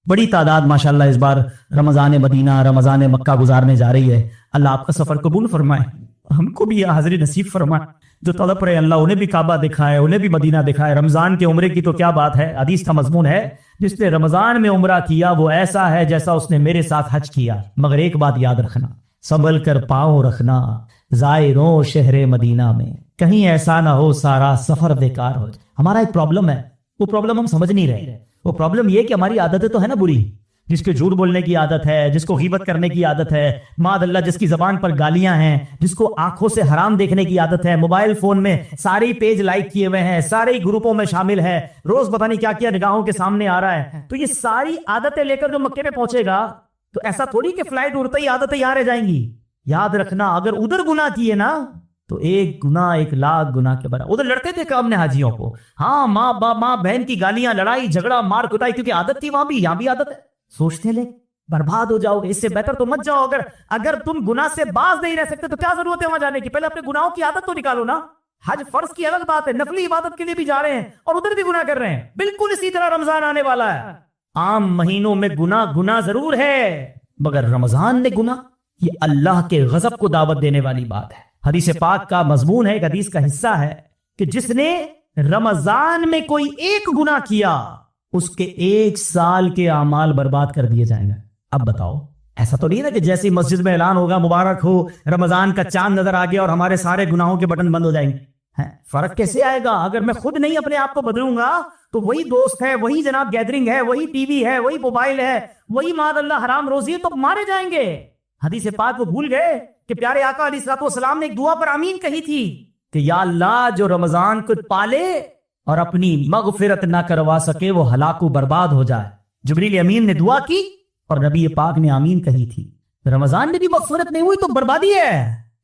بڑی تعداد ماشاءاللہ اس بار رمضان مدینہ رمضان مکہ گزارنے جا رہی ہے. اللہ آپ کا سفر قبول فرمائے, ہم کو بھی حاضری نصیب فرمائے. جو تڑپ رہے اللہ انہیں بھی کعبہ دکھائے, انہیں بھی مدینہ دکھائے. رمضان کے عمرے کی تو کیا بات ہے, حدیث کا مضمون ہے جس نے رمضان میں عمرہ کیا وہ ایسا ہے جیسا اس نے میرے ساتھ حج کیا. مگر ایک بات یاد رکھنا, سنبھل کر پاؤں رکھنا زائروں شہر مدینہ میں, کہیں ایسا نہ ہو سارا سفر بیکار ہو. ہمارا ایک پرابلم ہے, وہ پرابلم ہم سمجھ نہیں رہے. وہ پرابلم یہ کہ ہماری عادتیں تو ہے نا بری, جس کے جھوٹ بولنے کی عادت ہے, جس کو غیبت کرنے کی عادت ہے, معاذ اللہ جس کی زبان پر گالیاں ہیں, جس کو آنکھوں سے حرام دیکھنے کی عادت ہے, موبائل فون میں سارے پیج لائک کیے ہوئے ہیں, سارے گروپوں میں شامل ہے, روز پتہ نہیں کیا کیا نگاہوں کے سامنے آ رہا ہے. تو یہ ساری عادتیں لے کر جو مکے میں پہنچے گا تو ایسا تھوڑی کہ فلائٹ اڑتے ہی عادتیں یہاں رہ جائیں گی. یاد رکھنا اگر ادھر گناہ کیے نا تو ایک گناہ 1,00,000 گناہ کے برابر. ادھر لڑتے تھے کام نے حاجیوں کو, ہاں ماں بہن کی گالیاں, لڑائی جھگڑا مار کٹائی, کیونکہ عادت تھی وہاں بھی, یہاں بھی عادت ہے. سوچتے لے برباد ہو جاؤ گے, اس سے بہتر تو مت جاؤ. اگر تم گناہ سے باز نہیں رہ سکتے تو کیا ضرورت ہے وہاں جانے کی. پہلے اپنے گناہوں کی عادت تو نکالو نا. حج فرض کی الگ بات ہے, نفلی عبادت کے لیے بھی جا رہے ہیں اور ادھر بھی گناہ کر رہے ہیں. بالکل اسی طرح رمضان آنے والا ہے. عام مہینوں میں گناہ ضرور ہے, مگر رمضان میں گناہ یہ اللہ کے غضب کو دعوت دینے والی بات ہے. حدیث پاک کا مضمون ہے, ایک حدیث کا حصہ ہے کہ جس نے رمضان میں کوئی ایک گناہ کیا اس کے 1 سال کے اعمال برباد کر دیے جائیں گے. اب بتاؤ, ایسا تو نہیں نا کہ جیسے مسجد میں اعلان ہوگا مبارک ہو رمضان کا چاند نظر آ گیا اور ہمارے سارے گناہوں کے بٹن بند ہو جائیں گے. فرق کیسے آئے گا اگر میں خود نہیں اپنے آپ کو بدلوں گا؟ تو وہی دوست ہے, وہی جناب گیدرنگ ہے, وہی ٹی وی ہے, وہی موبائل ہے, وہی معاذ اللہ حرام روزی ہے, تو مارے جائیں گے. حدیث پاک وہ بھول گئے کہ پیارے آقا علیہ الصلوۃ والسلام نے ایک دعا پر آمین کہی تھی کہ یا اللہ جو رمضان کو پالے اور اپنی مغفرت نہ کروا سکے وہ ہلاک و برباد ہو جائے. جبریل امین نے دعا کی اور نبی پاک نے آمین کہی تھی. رمضان میں بھی مغفرت نہیں ہوئی تو بربادی ہے.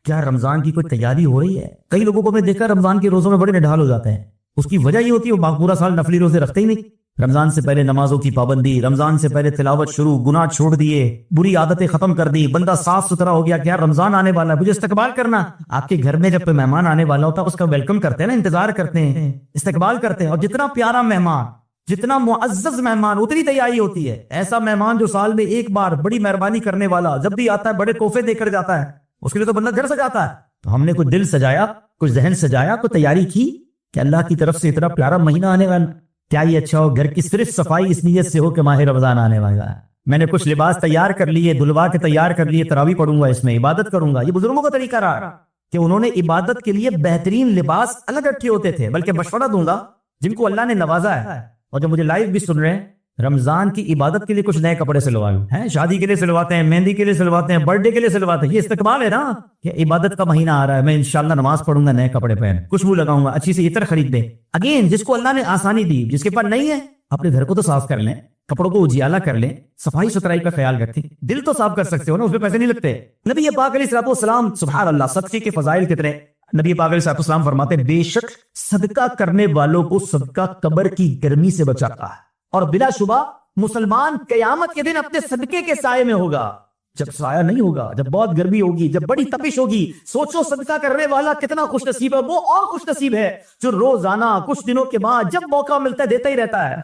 کیا رمضان کی کوئی تیاری ہو رہی ہے؟ کئی لوگوں کو میں دیکھا رمضان کے روزوں میں بڑے نڈھال ہو جاتے ہیں. اس کی وجہ یہ ہوتی ہے وہ پورا سال نفلی روزے رکھتے ہی نہیں. رمضان سے پہلے نمازوں کی پابندی, رمضان سے پہلے تلاوت شروع, گناہ چھوڑ دیے, بری عادتیں ختم کر دی, بندہ صاف ستھرا ہو گیا کہ یار رمضان آنے والا ہے, مجھے استقبال کرنا. آپ کے گھر میں جب کوئی مہمان آنے والا ہوتا ہے اس کا ویلکم کرتے ہیں نا, انتظار کرتے ہیں, استقبال کرتے ہیں. اور جتنا پیارا مہمان, جتنا معزز مہمان, اتنی تیاری ہوتی ہے. ایسا مہمان جو سال میں ایک بار بڑی مہربانی کرنے والا جب بھی آتا ہے بڑے تحفے دے کر جاتا ہے, اس کے لیے تو بندہ گھر سجاتا ہے. تو ہم نے کوئی دل سجایا, کچھ ذہن سجایا, کوئی تیاری کی کہ اللہ کی طرف سے اتنا پیارا مہینہ آنے والا, کیا یہ اچھا ہو گھر کی صرف صفائی اس نیت سے ہو کہ ماہ رمضان آنے والا ہے. میں نے کچھ لباس تیار کر لیے, دھلوا کے تیار کر لیے, تراویح پڑھوں گا, اس میں عبادت کروں گا. یہ بزرگوں کا طریقہ رہا کہ انہوں نے عبادت کے لیے بہترین لباس الگ رکھے ہوتے تھے. بلکہ مشورہ دوں گا جن کو اللہ نے نوازا ہے اور جو مجھے لائیو بھی سن رہے ہیں, رمضان کی عبادت کے لیے کچھ نئے کپڑے سلوا لوں. شادی کے لیے سلواتے ہیں, مہندی کے لیے سلواتے ہیں, برتھ ڈے کے لیے سلواتے ہیں. یہ استقبال ہے نا کہ عبادت کا مہینہ آ رہا ہے, میں انشاءاللہ نماز پڑھوں گا, نئے کپڑے پہن, خوشبو لگاؤں گا, اچھی سے عطر خرید دیں. اگین جس کو اللہ نے آسانی دی, جس کے پاس نہیں ہے اپنے گھر کو تو صاف کر لیں, کپڑوں کو اجیالا کر لیں, صفائی ستھرائی کا خیال رکھیں. دل تو صاف کر سکتے ہو نا, اس میں پیسے نہیں لگتے. نبی پاک علیہ الصلوۃ والسلام, سبحان اللہ, صدقے کے فضائل کتنے. نبی پاک علیہ الصلوۃ والسلام فرماتے ہیں بے شک صدقہ کرنے والوں کو صدقہ قبر کی گرمی سے بچاتا ہے, اور بلا شبہ مسلمان قیامت کے دن اپنے صدقے کے سائے میں ہوگا. جب سایہ نہیں ہوگا, جب بہت گرمی ہوگی, جب بڑی تپش ہوگی, سوچو صدقہ کرنے والا کتنا خوش نصیب ہے. وہ اور خوش نصیب ہے جو روزانہ کچھ دنوں کے بعد جب موقع ملتا ہے دیتا ہی رہتا ہے.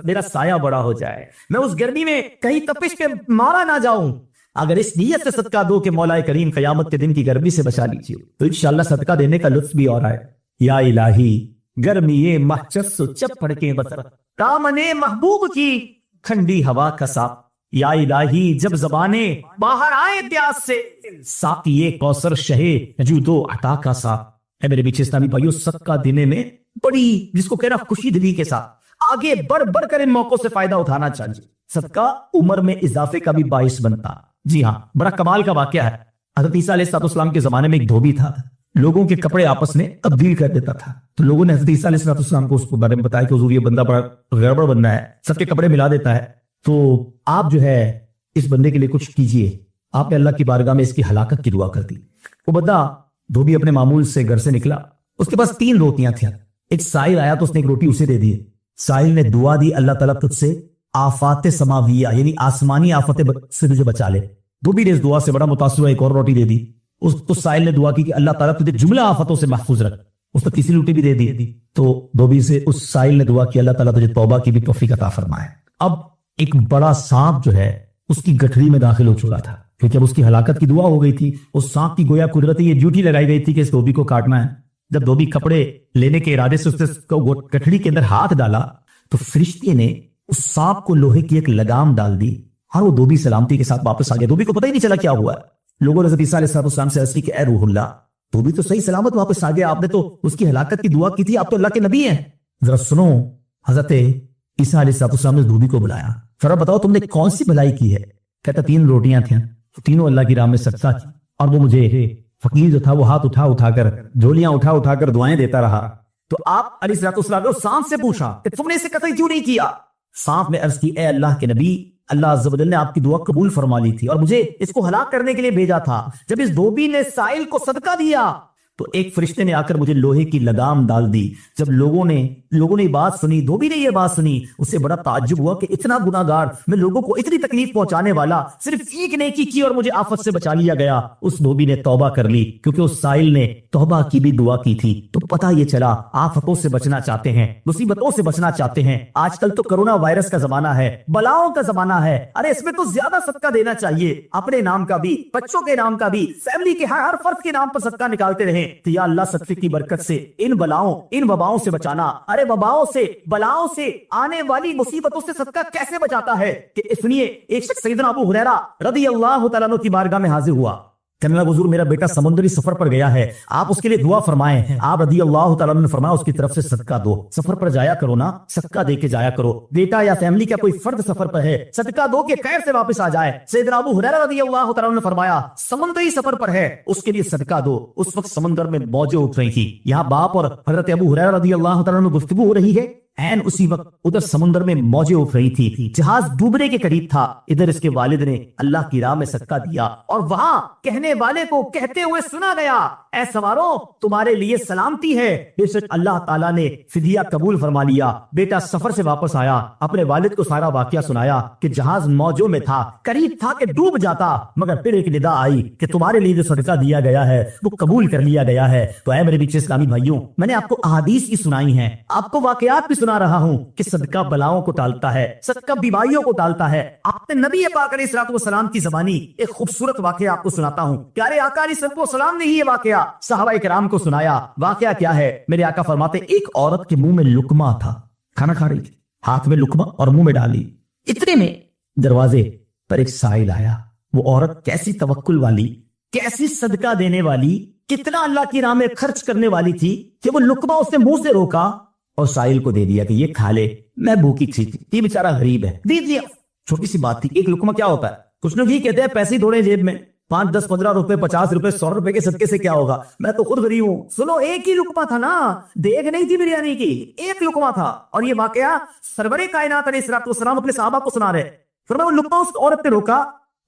میرا سایہ بڑا ہو جائے, میں اس گرمی میں کہیں تپش پہ مارا نہ جاؤں. اگر اس نیت سے صدقہ دو کہ مولا کریم قیامت کے دن کی گرمی سے بچا لیجیے, تو انشاءاللہ صدقہ دینے کا لطف بھی اور آئے. یا الہی گرمی محچس چپڑ کے بسر, دامنے محبوب کی ٹھنڈی ہوا کا ساتھ. یا الہی جب زبانیں باہر آئے پیاس سے, ساقی کوثر شہے جود و عطا کا ساتھ. اے میرے بیچ اسلامی بھائیو, صدقہ دینے میں بڑی, جس کو کہنا خوشی دلی کے ساتھ آگے بڑھ کر ان موقعوں سے فائدہ اٹھانا چاہیے. صدقہ عمر میں اضافے کا بھی باعث بنتا. جی ہاں, بڑا کمال کا واقعہ ہے. حضرت عیسیٰ علیہ السلام کے زمانے میں ایک دھوبی تھا, لوگوں کے کپڑے آپس میں تبدیل کر دیتا تھا. تو لوگوں نے حضرت عیسیٰ علیہ السلام کو اس کو بارے میں بتایا کہ حضور یہ بندہ بڑا گڑبڑ بندہ ہے, سب کے کپڑے ملا دیتا ہے, تو آپ جو ہے اس بندے کے لیے کچھ کیجئے. آپ نے اللہ کی بارگاہ میں اس کی ہلاکت کی دعا کر دی. وہ بندہ دھوبی اپنے معمول سے گھر سے نکلا, اس کے پاس 3 روٹیاں تھیں. ایک سائل آیا تو اس نے ایک روٹی اسے دے دی. سائل نے دعا دی, اللہ تعالیٰ تجھ سے آفات سماویہ یعنی آسمانی آفت سے تجھے بچا لے. دھوبی نے اس دعا سے بڑا متاثر ہوا, ایک اور روٹی دے دی. اس سائل نے دعا کی کہ اللہ تعالیٰ تجھے جملہ آفتوں سے محفوظ رکھ. اس نے تیسری روٹی بھی دے دی. تو دھوبی سے اس سائل نے دعا کی اللہ تعالیٰ تجھے توبہ کی بھی توفیق عطا فرمائے. اب ایک بڑا سانپ جو ہے اس کی گٹھڑی میں داخل ہو چکا تھا، کیونکہ اب اس کی ہلاکت کی دعا ہو گئی تھی. اس سانپ کی گویا قدرتی یہ ڈیوٹی لگائی گئی تھی کہ اس دھوبی کو کاٹنا ہے. جب دھوبی کپڑے لینے کے ارادے سے اس کو گٹھڑی کے اندر ہاتھ ڈالا تو فرشتے نے اس سانپ کو لوہے کی ایک لگام ڈال دی اور وہ دھوبی سلامتی کے ساتھ واپس آ گیا. دھوبی کو پتہ ہی نہیں چلا کیا ہوا ہے. لوگوں نے حضرت عیسیٰ علیہ السلام سے عرض کی کہ اے روح اللہ، دھوبی تو صحیح سلامت واپس آ گیا، آپ نے تو اس کی ہلاکت کی دعا کی تھی، آپ تو اللہ کے نبی ہیں. ذرا سنو. حضرت عیسیٰ علیہ السلام نے دھوبی کو بلایا، ذرا بتاؤ تم نے کون سی بھلائی کی ہے؟ کہتا 3 روٹیاں تھیں، تینوں اللہ کی راہ میں صدقہ کی، اور وہ مجھے فقیر جو تھا وہ ہاتھ اٹھا کر جھولیاں اٹھا کر دعائیں دیتا رہا. تو آپ علیہ السلام نے سانپ سے پوچھا کہ تم نے اسے قتل کیوں نہیں کیا؟ سانپ نے عرض کی اے اللہ کے نبی، اللہ عز و جل نے آپ کی دعا قبول فرما لی تھی اور مجھے اس کو ہلاک کرنے کے لیے بھیجا تھا. جب اس دھوبی نے سائل کو صدقہ دیا تو ایک فرشتے نے آ کر مجھے لوہے کی لگام ڈال دی. جب لوگوں نے بات سنی، دھوبی نے یہ بات سنی، اسے بڑا تعجب ہوا کہ اتنا گناہگار، میں لوگوں کو اتنی تکلیف پہنچانے والا، صرف ایک نیکی کی اور مجھے آفت سے بچا لیا گیا. اس دھوبی نے توبہ کر لی کیونکہ اس سائل نے توبہ کی بھی دعا کی تھی. تو پتہ یہ چلا آفتوں سے بچنا چاہتے ہیں، مصیبتوں سے بچنا چاہتے ہیں. آج کل تو کرونا وائرس کا زمانہ ہے، بلاؤں کا زمانہ ہے. ارے اس میں تو زیادہ صدقہ دینا چاہیے، اپنے نام کا بھی، بچوں کے نام کا بھی، فیملی کے ہر فرد کے نام پر صدقہ نکالتے رہیں. تو یا اللہ صدقے کی برکت سے ان بلاؤں، ان وباؤں سے بچانا. ارے وباؤں سے، بلاؤں سے، آنے والی مصیبتوں سے صدقہ کیسے بچاتا ہے کہ سنیے، ایک شخص سیدنا ابو ہریرہ رضی اللہ تعالیٰ عنہ کی بارگاہ میں حاضر ہوا. کہنے لگا حضور میرا بیٹا سمندری سفر پر گیا ہے، آپ اس کے لیے دعا فرمائیں. آپ رضی اللہ تعالیٰ عنہ نے فرمایا اس کی طرف سے صدقہ دو. سفر پر جایا کرو نا، صدقہ دے کے جایا کرو. بیٹا یا فیملی کا کوئی فرد سفر پر ہے، صدقہ دو کہ خیر سے واپس آ جائے. سیدنا ابو ہریرہ رضی اللہ تعالیٰ عنہ نے فرمایا سمندری سفر پر ہے، اس کے لیے صدقہ دو. اس وقت سمندر میں موجیں اٹھ رہی تھی. یہاں باپ اور حضرت ابو ہریرہ رضی اللہ تعالیٰ عنہ گفتگو ہو رہی ہے. این اسی وقت ادھر سمندر میں موجیں اٹھ رہی تھی، جہاز ڈوبنے کے قریب تھا. ادھر اس کے والد نے اللہ کی راہ میں صدقہ دیا اور وہاں کہنے والے کو کہتے ہوئے سنا گیا اے سواروں تمہارے لیے سلامتی ہے، بے شک اللہ تعالیٰ نے فدیہ قبول فرما لیا. بیٹا سفر سے واپس آیا، اپنے والد کو سارا واقعہ سنایا کہ جہاز موجوں میں تھا، قریب تھا کہ ڈوب جاتا، مگر پھر ایک ندا آئی کہ تمہارے لیے جو صدقہ دیا گیا ہے وہ قبول کر لیا گیا ہے. تو اے میرے بیچے اسلامی بھائیوں، میں نے آپ کو احادیث کی سنائی ہیں، آپ کو واقعات بھی سنا رہا ہوں کہ صدقہ بلاؤں کو ٹالتا ہے، صدقہ بیماریوں کو ٹالتا ہے. آپ نے نبی پاک علیہ الصلوۃ والسلام کی زبانی ایک خوبصورت واقعہ آپ کو سناتا ہوں. پیارے آقا علیہ الصلوۃ والسلام نے ہی یہ واقعہ صحابہ کرام کو سنایا. واقعہ کیا ہے؟ میرے آقا فرماتے ایک عورت کے منہ میں لقمہ تھا، کھانا کھا رہی تھی، ہاتھ میں لقمہ اور منہ میں ڈالی. اتنے میں دروازے پر ایک سائل آیا. وہ عورت کیسی توکل والی، کیسی صدقہ دینے والی، کتنا اللہ کی راہ میں خرچ کرنے والی تھی کہ وہ لقمہ اس نے منہ سے روکا اور سائل کو دے دیا کہ یہ کھا لے، میں بھوکی تھی، یہ بیچارہ غریب ہے، دے دیا. چھوٹی سی بات تھی. ایک لقمہ کیا ہوتا ہے؟ کچھ لوگ یہ کہتے ہیں پیسے تھوڑے جیب میں، 5 10 15 روپے 50 روپے 100 روپے کے صدقے سے کیا ہوگا، میں تو خود غریب ہوں. سنو، ایک ہی لقمہ تھا نا، دیگ نہیں تھی بریانی کی، ایک لقمہ تھا. اور یہ واقعہ سرور کائنات علیہ الصلوۃ والسلام اپنے صحابہ کو سنا رہے. فرمایا وہ لقمہ اس عورت نے روکا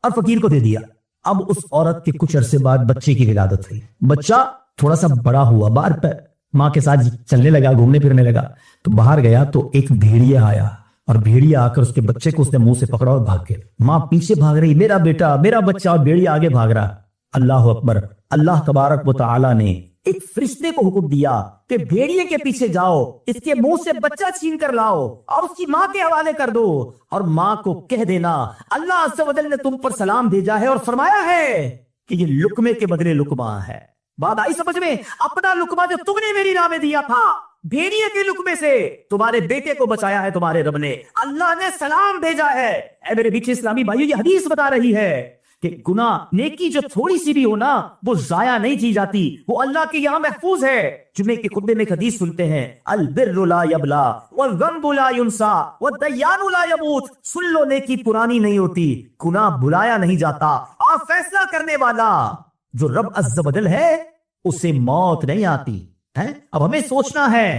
اور فقیر کو دے دیا. اب اس عورت کے کچھ عرصے بعد بچے کی ولادت ہوئی. بچہ تھوڑا سا بڑا ہوا، باہر پہ ماں کے ساتھ چلنے لگا، گھومنے پھرنے لگا. تو باہر گیا تو ایک بھیڑیا آیا اور بھیڑیا آ کر اس کے بچے کو اس نے منہ سے پکڑا اور بھاگ گیا. ماں پیچھے بھاگ رہی، میرا بیٹا، میرا بچہ، اور بھیڑیا آگے بھاگ رہا. اللہ اکبر. اللہ تبارک و تعالی نے ایک فرشتے کو حکم دیا کہ بھیڑیے کے پیچھے جاؤ، اس کے منہ سے بچہ چھین کر لاؤ اور اس کی ماں کے حوالے کر دو، اور ماں کو کہہ دینا اللہ عز و جل نے تم پر سلام بھیجا ہے اور فرمایا ہے کہ یہ لقمے کے بدلے لقمہ ہے. بات آئی سمجھ میں؟ اپنا لقمہ جو تم نے میری راہ میں دیا تھا، بھیڑیے کے لقمے سے تمہارے بیٹے کو بچایا ہے تمہارے رب نے، اللہ نے سلام بھیجا ہے. اے میرے بیچے اسلامی بھائیو، یہ حدیث بتا رہی ہے کہ گناہ، نیکی جو تھوڑی سی بھی ہو نا، وہ ضائع نہیں کی جاتی، وہ اللہ کے یہاں محفوظ ہے. جمعے کے خطبے میں ایک حدیث سنتے ہیں، البر لا یبلا والذنب لا ینسا والدیان لا یموت. سن لو، نیکی پرانی نہیں ہوتی، گناہ بلایا نہیں جاتا، اور فیصلہ کرنے والا جو رب عز و جل ہے اسے موت نہیں آتی ہے. اب ہمیں سوچنا ہے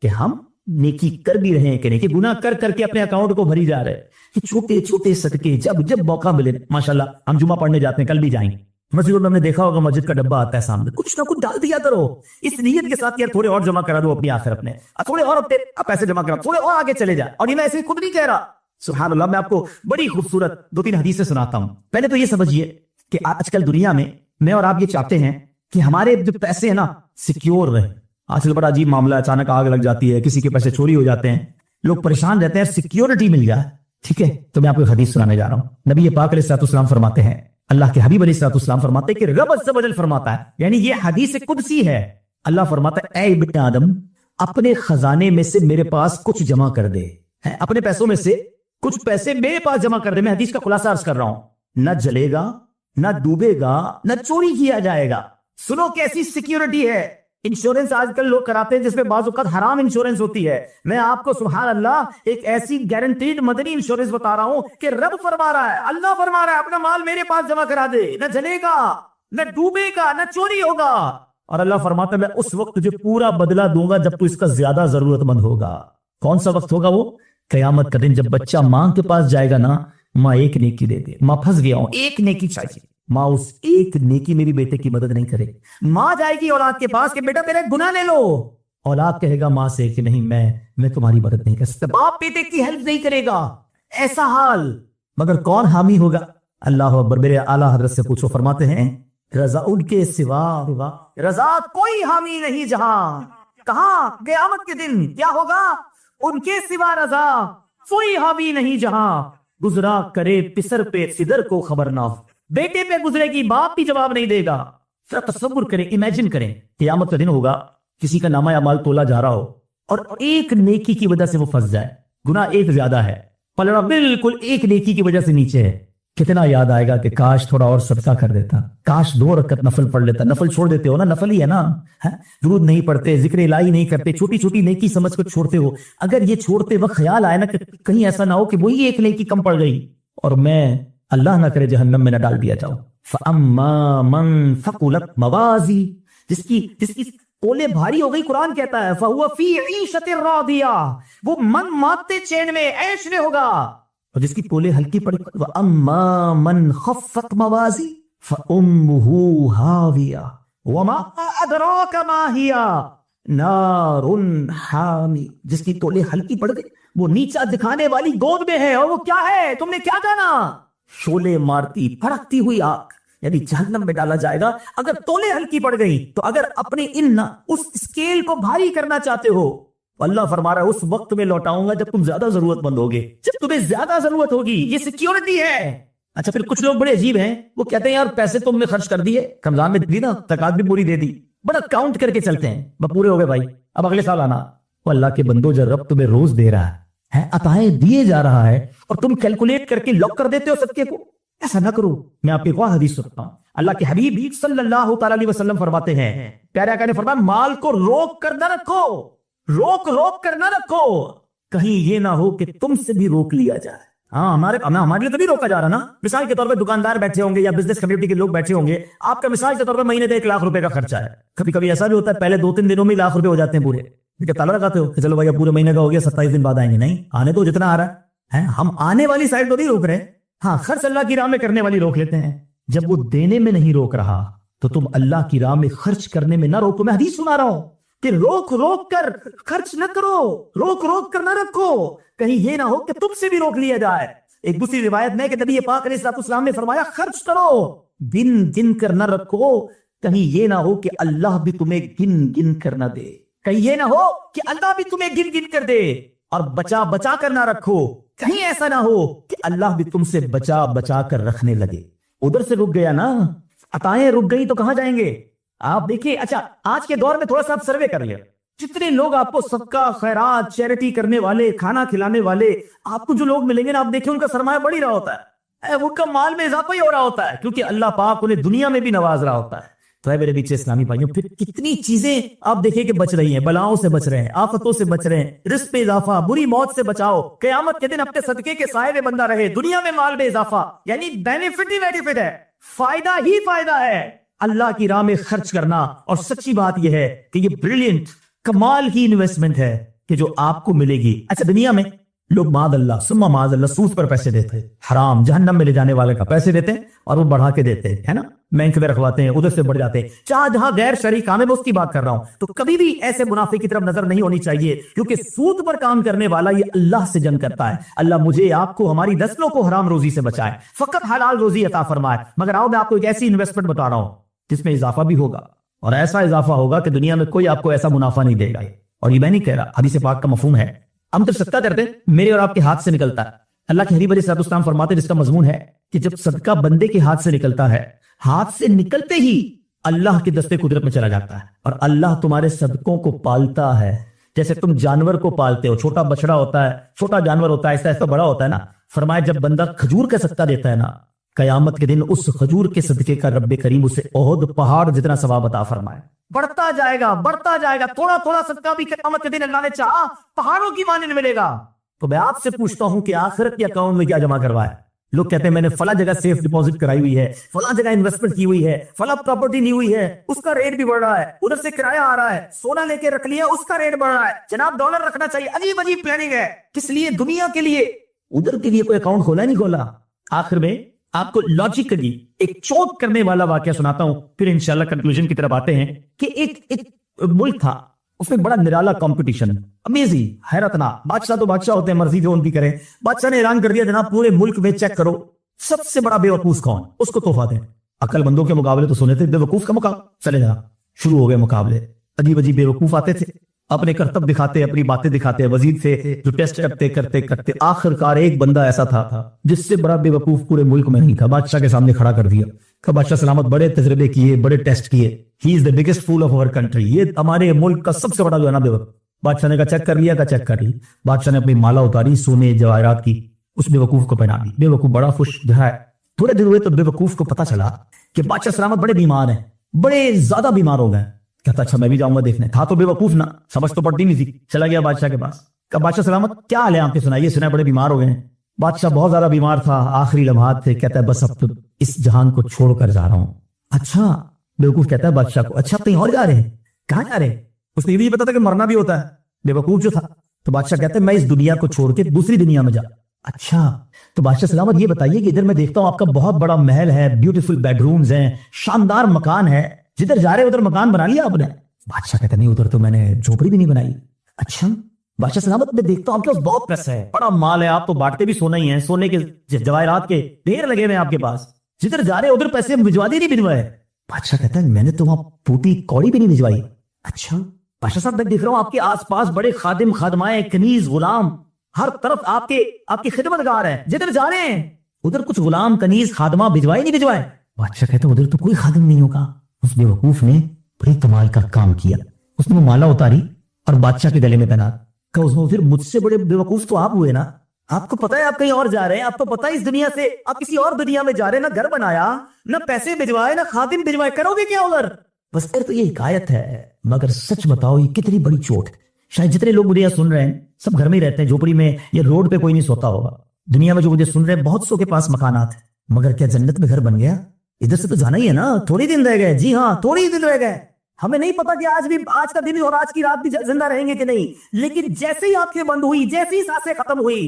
کہ ہم نیکی کر بھی رہے ہیں کہ نہیں، کہ گناہ کر کر کے اپنے اکاؤنٹ کو بھری جا رہے ہیں. کہ چھوٹے چھوٹے صدقے جب موقع ملے، ماشاءاللہ ہم جمعہ پڑھنے جاتے ہیں، کل بھی جائیں گے مسجد میں، ہم نے دیکھا ہوگا مسجد کا ڈبہ آتا ہے سامنے، کچھ نہ کچھ ڈال دیا کرو اس نیت کے ساتھ، یار تھوڑے اور جمع کرا دو اپنی آخرت میں، تھوڑے اور پیسے جمع کرا، تھوڑے اور آگے چلے جائے. اور یہ میں ایسے خود نہیں کہہ رہا، سبحان اللہ. میں آپ کو بڑی خوبصورت 2-3 حدیثیں سناتا ہوں. پہلے تو یہ سمجھیے کہ آج کل دنیا میں میں اور آپ یہ چاہتے ہیں کہ ہمارے جو پیسے ہیں نا سیکیور رہے. آج کل بڑا عجیب معاملہ ہے، اچانک آگ لگ جاتی ہے، کسی کے پیسے چوری ہو جاتے ہیں، لوگ پریشان رہتے ہیں، سیکیورٹی مل جائے. ٹھیک ہے، تو میں آپ کو ایک حدیث سنانے جا رہا ہوں. نبی پاک علیہ الصلوۃ والسلام فرماتے ہیں، اللہ کے حبیب علیہ الصلوۃ والسلام فرماتے ہیں کہ رب عز و جل فرماتا ہے، یعنی یہ حدیث قدسی ہے. اللہ فرماتا ہے اے ابن آدم، اپنے خزانے میں سے میرے پاس کچھ جمع کر دے. اپنے پیسوں میں سے کچھ پیسے میرے پاس جمع کر دے. میں حدیث کا خلاصہ عرض کر رہا ہوں. نہ جلے گا، نہ ڈوبے گا، نہ چوری کیا جائے گا. سنو کیسی سیکیورٹی ہے. انشورنس آج کل لوگ کراتے ہیں جس میں بعض اوقات حرام انشورنس ہوتی ہے. میں آپ کو سبحان اللہ ایک ایسی گارنٹیڈ مدنی انشورنس بتا رہا ہوں کہ رب فرما رہا ہے، اللہ فرما رہا ہے اپنا مال میرے پاس جمع کرا دے. نہ جلے گا، نہ ڈوبے گا، نہ چوری ہوگا. اور اللہ فرماتا ہے میں اس وقت تجھے پورا بدلہ دوں گا جب تو اس کا زیادہ ضرورت مند ہوگا. کون سا وقت ہوگا وہ؟ قیامت کا دن، جب بچہ ماں کے پاس جائے گا نا، ماں ایک نیکی دے دے، ماں پھنس گیا ہوں ایک نیکی چاہیے. ماں اس ایک نیکی میری بیٹے کی مدد نہیں کرے. ماں جائے گی اولاد کے پاس کہ بیٹا میرا گناہ لے لو. اولاد کہے گا ماں سے کہ نہیں میں تمہاری مدد نہیں کر سکتا. باپ بیٹے کی ہیلپ نہیں کرے گا. ایسا حال. مگر کون حامی ہوگا؟ اللہ اکبر. میرے اعلیٰ حضرت سے پوچھو، فرماتے ہیں رضا ان کے سوا رضا کوئی حامی نہیں جہاں. کہاں؟ قیامت کے دن کیا ہوگا؟ ان کے سوا رضا کوئی حامی نہیں جہاں. گزرا کرے پسر پہ صدر کو خبر نہ ہو. بیٹے پہ گزرے گی، باپ بھی جواب نہیں دے گا. پھر تصور کریں، امیجن کریں، قیامت کا دن ہوگا، کسی کا نامہ اعمال تولا جا رہا ہو اور ایک نیکی کی وجہ سے وہ پھنس جائے. گناہ ایک زیادہ ہے، پلڑا بالکل ایک نیکی کی وجہ سے نیچے ہے. کتنا یاد آئے گا کہ کاش تھوڑا اور صدقہ کر دیتا، کاش 2 رکعت نفل پڑھ لیتا. نفل چھوڑ دیتے ہو نا، نفل ہی ہے نا. درود نہیں پڑھتے، ذکر الہی نہیں کرتے، چھوٹی چھوٹی نیکی سمجھ کر چھوڑتے ہو. اگر یہ چھوڑتے وقت خیال آئے نا کہ کہیں ایسا نہ ہو کہ وہی ایک نیکی کم پڑ گئی اور میں اللہ نہ کرے جہنم میں نہ ڈال دیا جاؤں. فَأَمَّا مَن ثَقُلَتْ مَوَازِينُهُ، جس کی تولے بھاری ہو گئی، قرآن کہتا ہے فَهُوَ فِي عِيشَةٍ رَاضِيَةٍ، وہ من ماتتے چین میں عیش میں ہوگا. اور جس کی تولے ہلکی پڑی وَأَمَّا مَن خَفَّتْ مَوَازِينُهُ فَأُمُّهُ هَاوِيَةٌ وَمَا أَدْرَاكَ مَا هِيَ نَارٌ حَامِيَةٌ، جس کی تولے ہلکی پڑ گئی، وہ نیچا دکھانے والی گود میں ہے. اور وہ کیا ہے تم نے کیا جانا؟ شولے مارتی بھڑکتی ہوئی آگ، یعنی جہنم میں ڈالا جائے گا. اگر تولے ہلکی پڑ گئی تو اگر اپنے اس اسکیل کو بھاری کرنا چاہتے ہو، اللہ فرما رہا ہے اس وقت میں لوٹاؤں گا جب تم زیادہ ضرورت مند ہوگے، جب تمہیں زیادہ ضرورت ہوگی. یہ سیکیورٹی ہے. اچھا پھر کچھ لوگ بڑے عجیب ہیں، وہ کہتے ہیں یار پیسے تم نے خرچ کر دیے، رمضان میں دی نا، زکات بھی پوری دے دی، بڑا کاؤنٹ کر کے چلتے ہیں، پورے ہو گئے بھائی، اب اگلے سال آنا. وہ اللہ کے بندو، جب رب تمہیں روز دے رہا ہے، عطائیں دیے جا رہا ہے اور تم کیلکولیٹ کر کے لاک کر دیتے ہو صدقے کو. ایسا نہ کرو. میں آپ کی ایک حدیث سنتا ہوں. اللہ کے حبیب صلی اللہ تعالی علیہ وسلم فرماتے ہیں، پیارے آقا نے فرمایا مال کو روک کر نہ رکھو، روک کر نہ رکھو، کہیں یہ نہ ہو کہ تم سے بھی روک لیا جائے. ہمارے لیے تو بھی روکا جا رہا نا. مثال کے طور پہ دکاندار بیٹھے ہوں گے یا بزنس کمیونٹی کے لوگ بیٹھے ہوں گے، آپ کا مثال کے طور پہ مہینے کا 1 لاکھ روپے کا خرچہ ہے. کبھی کبھی ایسا بھی ہوتا ہے پہلے 2-3 دنوں میں 1 لاکھ روپے ہو جاتے ہیں پورے. تالا لگاتے ہو کہ چلو بھائی پورے مہینے کا ہو گیا، 27 دن بعد آئیں گے. نہیں، آنے تو جتنا آ رہا ہے. ہم آنے والی سائڈ تو نہیں روک رہے، ہاں خرچ اللہ کی راہ میں کرنے والی روک لیتے ہیں. جب وہ دینے میں نہیں روک رہا تو تم اللہ کی راہ میں خرچ کرنے میں نہ روکو. میں حدیث سنا رہا ہوں کہ روک کر خرچ نہ کرو، روک کر نہ رکھو، کہیں یہ نہ ہو کہ تم سے بھی روک لیا جائے. ایک دوسری روایت میں کہ نبی پاک علیہ السلام نے فرمایا خرچ کرو، گن کر نہ رکھو، کہیں یہ نہ ہو کہ اللہ بھی تمہیں گن کر نہ دے، کہیں یہ نہ ہو کہ اللہ بھی تمہیں گن کر دے. اور بچا کر نہ رکھو، کہیں ایسا نہ ہو کہ اللہ بھی تم سے بچا کر رکھنے لگے. ادھر سے رک گیا نا، عطائیں رک گئی تو کہاں جائیں گے آپ؟ دیکھیے اچھا آج کے دور میں تھوڑا سا آپ سروے کر لیں، جتنے لوگ آپ کو صدقہ خیرات چیریٹی کرنے والے، کھانا کھلانے والے، آپ کو جو لوگ ملیں گے نا، آپ دیکھیں ان کا سرمایہ بڑھ ہی رہا ہوتا ہے، ان کا مال میں اضافہ ہی ہو رہا ہوتا ہے، کیونکہ اللہ پاک انہیں دنیا میں بھی نواز رہا ہوتا ہے. تو ہے میرے پیچھے اسلامی بھائیوں، پھر کتنی چیزیں آپ دیکھیں کہ بچ رہی ہیں، بلاؤں سے بچ رہے ہیں، آفتوں سے بچ رہے ہیں، رزق میں اضافہ، بری موت سے بچاؤ، قیامت کے دن اپنے صدقے کے سائے میں بندہ رہے، دنیا میں مال میں اضافہ، یعنی بینیفٹ ہی بینیفٹ ہے، فائدہ ہی فائدہ ہے اللہ کی راہ میں خرچ کرنا. اور سچی بات یہ ہے کہ یہ بریلینٹ کمال کی انویسٹمنٹ ہے کہ جو آپ کو ملے گی. اچھا دنیا میں لوگ معاذ اللہ ثم معاذ اللہ سود پر پیسے دیتے ہیں، حرام جہنم میں لے جانے والے کا پیسے دیتے ہیں اور وہ بڑھا کے دیتے ہیں، ہے نا، بینک میں رکھواتے ہیں، ادھر سے بڑھ جاتے ہیں. جہاں غیر شرعی کام ہے میں اس کی بات کر رہا ہوں، تو کبھی بھی ایسے منافع کی طرف نظر نہیں ہونی چاہیے، کیونکہ سود پر کام کرنے والا یہ اللہ سے جنگ کرتا ہے. اللہ مجھے آپ کو ہماری نسلوں کو حرام روزی سے بچائے، فقط حلال روزی عطا فرمائے. مگر آؤ میں آپ کو ایک ایسی انویسٹمنٹ بتا رہا ہوں جس میں اضافہ بھی ہوگا، اور ایسا اضافہ ہوگا کہ دنیا میں کوئی آپ کو ایسا منافع نہیں دے گا. اور یہ میں نہیں کہہ رہا، حدیث پاک کا مفہوم ہے. ہم تو صدقہ کرتے ہیں، میرے اور آپ کے ہاتھ سے نکلتا ہے، اللہ کے حبیب علیہ السلام فرماتے ہیں، جس کا مضمون ہے کہ جب صدقہ بندے کے ہاتھ سے نکلتا ہے، ہاتھ سے نکلتے ہی اللہ کے دستے قدرت میں چلا جاتا ہے، اور اللہ تمہارے صدقوں کو پالتا ہے جیسے تم جانور کو پالتے ہو۔ چھوٹا بچڑا ہوتا ہے، چھوٹا جانور ہوتا ہے، ایسا ایسا بڑا ہوتا ہے نا۔ فرمایا جب بندہ کھجور کا صدقہ دیتا ہے نا، قیامت کے دن اس کھجور کے صدقے کا رب کریم اسے احد پہاڑ جتنا ثواب عطا فرمائے، بڑھتا جائے گا بڑھتا جائے گا۔ تھوڑا تھوڑا صدقہ بھی قیامت کے دن اللہ نے چاہا پہاڑوں کی مانند ملے گا۔ تو میں آپ سے پوچھتا ہوں کہ آخرت کے اکاؤنٹ میں کیا جمع کروایا؟ لوگ کہتے ہیں میں نے فلاں جگہ سیف ڈپوزٹ کرائی ہوئی ہے، فلاں جگہ انویسٹمنٹ کی ہوئی ہے، فلاں پراپرٹی لی ہوئی ہے، اس کا ریٹ بھی بڑھ رہا ہے، ادھر سے کرایہ آ رہا ہے، سونا لے کے رکھ لیا اس کا ریٹ بڑھ رہا ہے، جناب ڈالر رکھنا چاہیے۔ عجیب عجیب پلاننگ ہے، کس لیے؟ دنیا کے لیے۔ ادھر کے لیے کوئی اکاؤنٹ کھولا نہیں کھولا۔ آخر میں آپ کو لاجیکلی ایک چوک کرنے والا واقعہ سناتا ہوں، پھر انشاءاللہ کنکلوژن کی طرف آتے ہیں کہ ایک ملک تھا، اس میں بڑا نرالا کمپٹیشن، امیزنگ، حیرتناک۔ بادشاہ تو بادشاہ ہوتے ہیں، مرضی جو ان کی کریں۔ بادشاہ نے اعلان کر دیا جناب پورے ملک میں چیک کرو سب سے بڑا بے وقوف کون، اس کو تحفہ دیں۔ عقل مندوں کے مقابلے تو سنے تھے، بے وقوف کا مقابلہ چلے جا، شروع ہو گئے مقابلے۔ عجیب عجیب بے وقوف آتے تھے، اپنے کرتب دکھاتے، اپنی باتیں دکھاتے، وزیر سے جو ٹیسٹ کرتے آخرکار ایک بندہ ایسا تھا جس سے بڑا بے وقوف پورے ملک میں نہیں تھا، بادشاہ کے سامنے کھڑا کر دیا کہ بادشاہ سلامت، بڑے تجربے کیے، بڑے ٹیسٹ کیے، ہی از دا بگیسٹ فول آف اور کنٹری، یہ ہمارے ملک کا سب سے بڑا جو ہے نا بے وقوف۔ بادشاہ نے کہا چیک کر لیا، کا چیک کر لی۔ بادشاہ نے اپنی مالا اتاری سونے جواہرات کی، اس بے وقوف کو پہنا دی۔ بے وقوف بڑا خوش ہے۔ تھوڑے دن ہوئے تو بے وقوف کو پتا چلا کہ بادشاہ سلامت بڑے بیمار ہیں، بڑے زیادہ بیمار ہو گئے۔ کہتا اچھا میں بھی جاؤں گا دیکھنے، تھا تو بے وقوف نا، سمجھ تو پڑتی نہیں تھی۔ چلا گیا بادشاہ کے پاس، کہا بادشاہ سلامت کیا حال ہے آپ کے، سنائیے، سنا بڑے بیمار ہو گئے ہیں۔ بادشاہ بہت زیادہ بیمار تھا، آخری لمحات تھے، کہتا ہے بس اب تو اس جہان کو چھوڑ کر جا رہا ہوں۔ اچھا، بے وقوف کہتا ہے بادشاہ کو اچھا کہیں اور جا رہے ہیں؟ کہاں جا رہے ہیں؟ اس نے یہ بھی پتا تھا کہ مرنا بھی ہوتا ہے، بے وقوف جو تھا۔ تو بادشاہ کہتا ہے میں اس دنیا کو چھوڑ کے دوسری دنیا میں جا۔ اچھا، تو بادشاہ سلامت یہ بتائیے کہ ادھر میں دیکھتا ہوں آپ کا بہت بڑا محل ہے، بیوٹیفل بیڈ رومز ہیں، شاندار مکان ہے، جدھر جا رہے ادھر مکان بنا لیا آپ نے؟ بادشاہ کہتا نہیں، ادھر تو میں نے جھوپڑی بھی نہیں بنائی۔ اچھا بادشاہ سلامت میں دیکھتا ہوں آپ کے پاس بہت پیسہ ہے، بڑا مال ہے، آپ تو بانٹتے بھی سونا ہی ہیں، سونے کے جواہرات کے ڈھیر لگے ہوئے آپ کے پاس، جدھر جا رہے ادھر پیسے بھجوا دی نہیں بھجوائے؟ بادشاہ کہتا ہے میں نے تو وہاں پوٹی کوڑی بھی نہیں بھجوائی۔ اچھا بادشاہ صاحب میں دیکھ رہا ہوں آپ کے آس پاس بڑے خادم خادمائیں، کنیز غلام، ہر طرف آپ کی خدمت گار ہیں، جدھر جا رہے ہیں ادھر کچھ غلام کنیز خادمہ بھجوائے نہیں بھجوائے؟ بادشاہ کہتے ادھر تو کوئی خادم نہیں ہوگا۔ اس بے وقوف نے بڑی کمال کا کام کیا، اس نے وہ مالا اتاری اور بادشاہ کے گلے میں پہنا، کہ اس میں پھر مجھ سے بڑے بے وقوف تو آپ ہوئے نا، آپ کو پتا ہے آپ کہیں اور جا رہے ہیں، آپ کو پتا ہے اس دنیا سے آپ کسی اور دنیا میں جا رہے ہیں، نہ گھر بنایا، نہ پیسے بھجوائے، نہ خادم بھجوائے، کرو گے کیا ادھر؟ بس پھر تو یہ حکایت ہے، مگر سچ بتاؤ یہ کتنی بڑی چوٹ ہے۔ شاید جتنے لوگ مجھے سن رہے ہیں سب گھر میں ہی رہتے ہیں، جھوپڑی میں یا روڈ پہ کوئی نہیں سوتا ہوگا۔ دنیا میں جو مجھے سن رہے ہیں بہت سو کے پاس مکانات ہیں، مگر کیا جنت میں گھر بن گیا؟ ادھر سے تو جانا ہی ہے نا، تھوڑی دن رہ گئے، جی ہاں تھوڑی دن رہ گئے، ہمیں نہیں پتا کہ آج کا دن اور آج کی رات بھی زندہ رہیں گے کہ نہیں، لیکن جیسے ہی آنکھیں بند ہوئی، جیسے ہی سانسیں ختم ہوئی،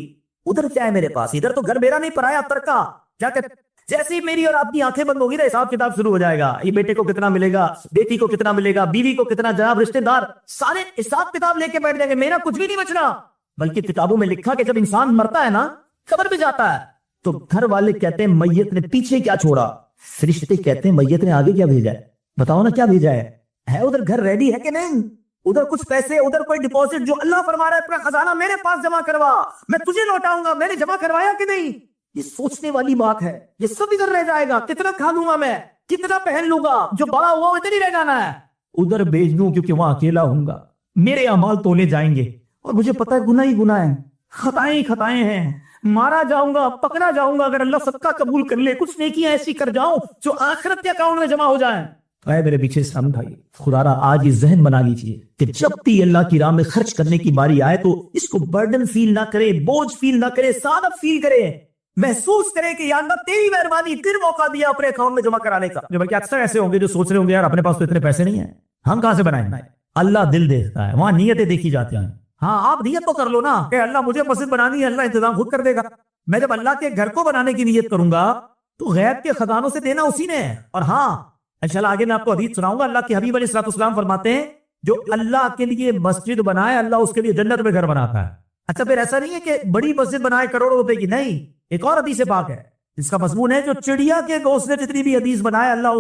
ادھر کیا ہے میرے پاس، ادھر تو گھر میرا نہیں پرایا ترکا، کیا کہ جیسے ہی میری اور آپ کی آنکھیں بند ہوگی نا حساب کتاب شروع ہو جائے گا، یہ بیٹے کو کتنا ملے گا، بیٹی کو کتنا ملے گا، بیوی کو کتنا، جناب رشتہ دار سارے حساب کتاب لے کے بیٹھ جائیں گے، میرا کچھ بھی نہیں بچنا۔ بلکہ کتابوں میں لکھا کہ جب انسان مرتا ہے نا، قبر بھی جاتا ہے، تو گھر والے کہتے ہیں میت نے پیچھے کیا چھوڑا، فرشتے کہتے ہیں میت نے آگے کیا بھیجا ہے، بتاؤ نا کیا بھیجا ہے ادھر گھر ریڈی ہے کہ نہیں، ادھر کچھ پیسے، ادھر کوئی ڈپوزٹ، جو اللہ فرما رہا ہے اپنا خزانہ میرے پاس جمع کروا، میں تجھے لوٹاؤں گا، میں نے جمع کروایا کہ نہیں؟ یہ سوچنے والی بات ہے، یہ سب ادھر رہ جائے گا، کتنا کھا لوں گا میں، کتنا پہن لوں گا، جو بڑا ہوا ادھر ہی رہ جانا ہے، ادھر بھیج دوں کیونکہ وہاں اکیلا ہوں گا، میرے اعمال تولے جائیں گے، اور مجھے پتا ہے گناہ ہی گناہ ہے، خطائیں ہی خطائیں ہیں، مارا جاؤں گا، پکڑا جاؤں گا، اگر اللہ صدقہ قبول کر لے، کچھ نیکیاں ایسی کر جاؤں جو آخرت کے اکاؤنٹ میں جمع ہو جائیں۔ اے میرے پیچھے اسلام بھائی، خدا را آج یہ ذہن بنا لیجیے کہ جب بھی اللہ کی راہ میں خرچ کرنے کی باری آئے تو اس کو برڈن فیل نہ کرے، بوجھ فیل نہ کرے، سادہ فیل کرے، محسوس کرے کہ یا اللہ تیری مہربانی، پھر موقع دیا اپنے اکاؤنٹ میں جمع کرانے کا۔ جو بلکہ اکثر ایسے ہوں گے جو سوچ رہے ہوں گے یار اپنے پاس تو اتنے پیسے نہیں ہیں، ہم کہاں سے بنائیں؟ اللہ دل دیکھتا ہے، وہاں نیتیں دیکھی جاتی ہیں۔ ہاں آپ نیت تو کر لو نا کہ اللہ مجھے مسجد بنانی ہے، اللہ انتظام خود کر دے گا، میں جب اللہ کے گھر کو بنانے کی نیت کروں گا تو غیب کے خزانوں سے دینا اسی نے ہے۔ اور ہاں انشاءاللہ آگے میں آپ کو حدیث سناؤں گا، اللہ کے حبیب علیہ الصلوۃ والسلام فرماتے ہیں جو اللہ کے لیے مسجد بنائے اللہ اس کے لیے جنت میں گھر بناتا ہے۔ اچھا پھر ایسا نہیں ہے کہ بڑی مسجد بنائے کروڑوں روپے کی، نہیں، ایک اور حدیث پاک ہے اس کا مضمون ہے جو چڑیا کے گھونسلے جتنی بھی حدیث بنائے اللہ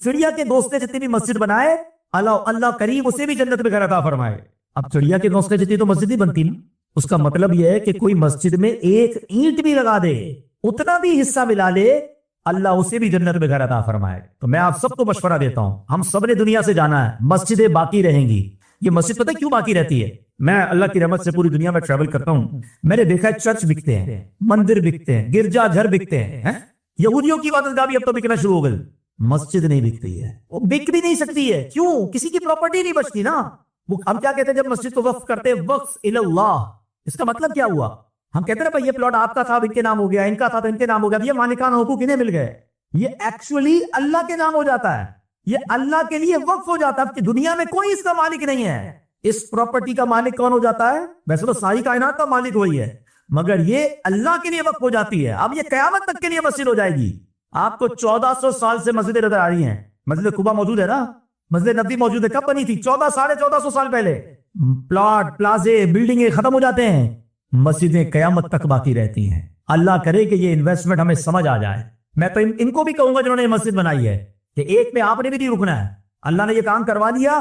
چڑیا کے گھونسلے جتنی بھی مسجد بنائے اللہ کریم اسے بھی جنت میں گھر عطا فرمائے۔ اب چڑیا کے گھونسلے جتنی تو مسجد ہی بنتی نا، اس کا مطلب یہ ہے کہ کوئی مسجد میں ایک اینٹ بھی لگا دے، اتنا بھی حصہ ملا لے، اللہ اسے بھی جنت میں گھر عطا فرمائے. تو میں آپ سب کو مشورہ دیتا ہوں، ہم سب نے دنیا سے جانا ہے، مسجدیں باقی رہیں گی. یہ مسجد پتہ کیوں باقی رہتی ہے؟ میں اللہ کی رحمت سے پوری دنیا میں ٹریول کرتا ہوں، میں نے دیکھا ہے چرچ بکتے ہیں، مندر بکتے ہیں، گرجا گھر بکتے ہیں، یہودیوں کی عبادت گاہ بھی اب تو بکنا شروع ہو گئی، مسجد نہیں بکتی ہے، وہ بک بھی نہیں سکتی ہے. کیوں؟ کسی کی پراپرٹی نہیں بچتی نا. ہم کیا کہتے ہیں جب مسجد کو وقف کرتے ہیں؟ وقف اللہ. اس کا مطلب کیا ہوا؟ ہم کہتے ہیں بھائی یہ پلاٹ آپ کا تھا، ان کے نام ہو گیا، ان کا تھا تو ان کے نام ہو گیا، یہ مالکانہ حقوق انہیں مل گئے. یہ ایکچولی اللہ کے نام ہو جاتا ہے، یہ اللہ کے لیے وقف ہو جاتا ہے. دنیا میں کوئی اس کا مالک نہیں ہے. اس پراپرٹی کا مالک کون ہو جاتا ہے؟ ویسے تو ساری کائنات کا مالک وہی ہے، مگر یہ اللہ کے لیے وقف ہو جاتی ہے. اب یہ قیامت تک کے لیے مسجد ہو جائے گی. آپ کو 1400 سال سے مسجدیں نظر آ رہی ہیں. مسجد قباء موجود ہے نا، مسجد نبوی موجود ہے. کب بنی تھی؟ 1400 سال پہلے. پلاٹ، پلازے، بلڈنگیں ختم ہو جاتے ہیں، مسجدیں قیامت تک باقی رہتی ہیں. اللہ کرے کہ یہ انویسٹمنٹ ہمیں سمجھ آ جائے. میں تو ان کو بھی کہوں گا جنہوں نے یہ مسجد بنائی ہے کہ ایک میں آپ نے بھی نہیں رکنا ہے. اللہ نے یہ کام کروا دیا،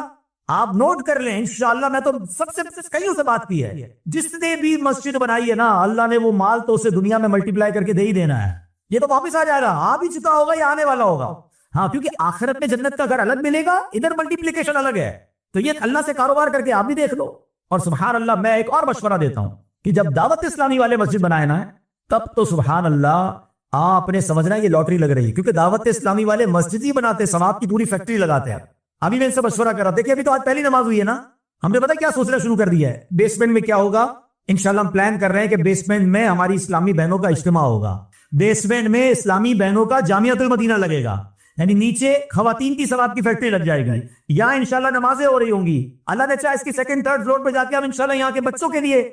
آپ نوٹ کر لیں انشاءاللہ. میں تو سب سے کئیوں سے بات کی ہے، جس نے بھی مسجد بنائی ہے نا، اللہ نے وہ مال تو اسے دنیا میں ملٹی پلائی کر کے دے ہی دینا ہے. یہ تو واپس آ جائے گا، آ بھی چکا ہوگا یا آنے والا ہوگا. ہاں، کیونکہ آخرت میں جنت کا گھر الگ ملے گا، ادھر ملٹیپلیکیشن الگ ہے. تو یہ اللہ سے کاروبار کر کے آپ بھی دیکھ لو. اور سبحان اللہ، میں ایک اور مشورہ دیتا ہوں کہ جب دعوت اسلامی والے مسجد بنائے نا، تب تو سبحان اللہ آپ نے سمجھنا یہ لاٹری لگ رہی ہے. کیونکہ دعوت اسلامی والے مسجد ہی بناتے، ثواب کی پوری فیکٹری لگاتے ہیں. ابھی میں ان سے مشورہ کر رہا، دیکھیں ابھی تو آج پہلی نماز ہوئی ہے نا، ہم نے پتا کیا سوچنا شروع کر دیا ہے؟ بیسمنٹ میں کیا ہوگا؟ انشاءاللہ ہم پلان کر رہے ہیں کہ بیسمنٹ میں ہماری اسلامی بہنوں کا اجتماع ہوگا. بیسمنٹ میں اسلامی بہنوں کا جامعۃ المدینہ لگے گا، یعنی نیچے خواتین کی ثواب کی فیکٹری لگ جائے گی. یہاں انشاءاللہ نمازیں ہو رہی ہوں گی. اللہ نے چاہا اس کی سیکنڈ تھرڈ فلور پہ جا کے ہم انشاءاللہ یہاں کے بچوں کے لیے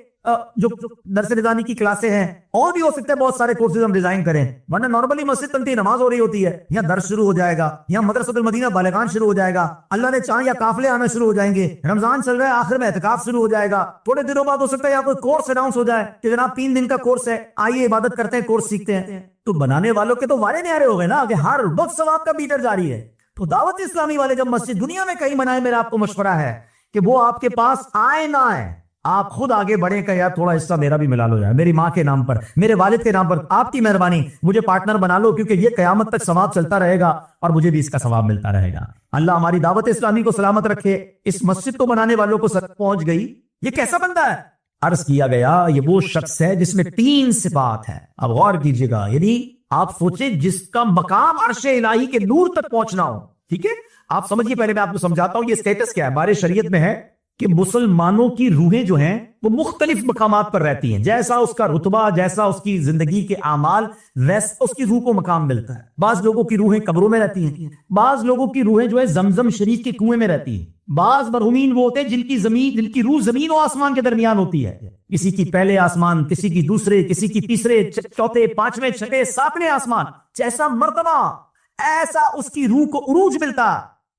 جو درس نظامی کی کلاسیں ہیں، اور بھی ہو سکتے ہیں بہت سارے کورسز ہم ڈیزائن کریں. ورنہ نارملی مسجد تنتی نماز ہو رہی ہوتی ہے، یہاں درس شروع ہو جائے گا، یہاں مدرسۃ المدینہ بالغان شروع ہو جائے گا. اللہ نے چاہا یا قافلے آنا شروع ہو جائیں گے. رمضان چل رہا ہے، آخر میں اعتکاف شروع ہو جائے گا. تھوڑے دنوں بعد ہو سکتا ہے یا کوئی کورس اناؤنس ہو جائے کہ جناب 3 دن کا کورس ہے، آئیے عبادت کرتے ہیں، کورس سیکھتے ہیں. تو بنانے والوں کے تو وعدے نیارے ہو گئے نا کہ ہر وقت ثواب کا میٹر جاری ہے. تو دعوت اسلامی والے جب مسجد دنیا میں کہیں بنائے، میرا آپ کو مشورہ ہے کہ وہ آپ کے پاس آئے نہ آئے، آپ خود آگے بڑھیں کہ یار تھوڑا حصہ میرا بھی ملا لو، جائے میری ماں کے نام پر، میرے والد کے نام پر، آپ کی مہربانی مجھے پارٹنر بنا لو، کیونکہ یہ قیامت تک ثواب چلتا رہے گا اور مجھے بھی اس کا ثواب ملتا رہے گا. اللہ ہماری دعوت اسلامی کو سلامت رکھے. اس مسجد کو بنانے والوں کو سچ پہنچ گئی. یہ کیسا بندہ ہے؟ عرض کیا گیا یہ وہ شخص ہے جس میں 3 صفات ہیں. اب غور کیجئے گا، یعنی آپ سوچیں جس کا مقام عرش الہی کے نور تک پہنچنا ہو. ٹھیک ہے، آپ سمجھیے، پہلے میں آپ کو سمجھاتا ہوں یہ سٹیٹس کیا ہے. ہمارے شریعت میں ہے کہ مسلمانوں کی روحیں جو ہیں وہ مختلف مقامات پر رہتی ہیں. جیسا اس کا رتبہ، جیسا اس کی زندگی کے اعمال، ویسا اس کی روح کو مقام ملتا ہے. بعض لوگوں کی روحیں قبروں میں رہتی ہیں، بعض لوگوں کی روحیں جو ہے زمزم شریف کے کنویں میں رہتی ہیں. بعض مرحومین وہ ہوتے ہیں جن کی روح زمین و آسمان کے درمیان ہوتی ہے. کسی کی پہلے آسمان، کسی کی دوسرے، کسی کی تیسرے، چوتھے، پانچویں، چھٹے، ساتویں آسمان. جیسا مرتبہ ایسا اس کی روح کو عروج ملتا.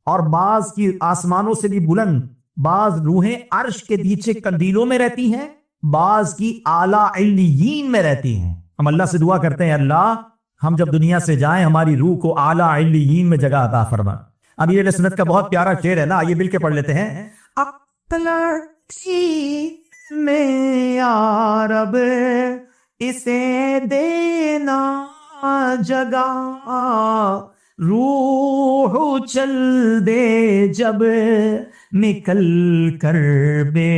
اور بعض کی آسمانوں سے بھی بلند، بعض روحیں عرش کے نیچے قندیلوں میں رہتی ہیں، بعض کی اعلیٰ علیین میں رہتی ہیں. ہم اللہ سے دعا کرتے ہیں اللہ ہم جب دنیا سے جائیں ہماری روح کو اعلیٰ علیین میں جگہ عطا فرما. اب یہ سنت کا بہت پیارا شعر ہے نا، آئیے مل کے پڑھ لیتے ہیں. میں یا رب اسے دینا جگہ، روح چل دے جب نکل کر بے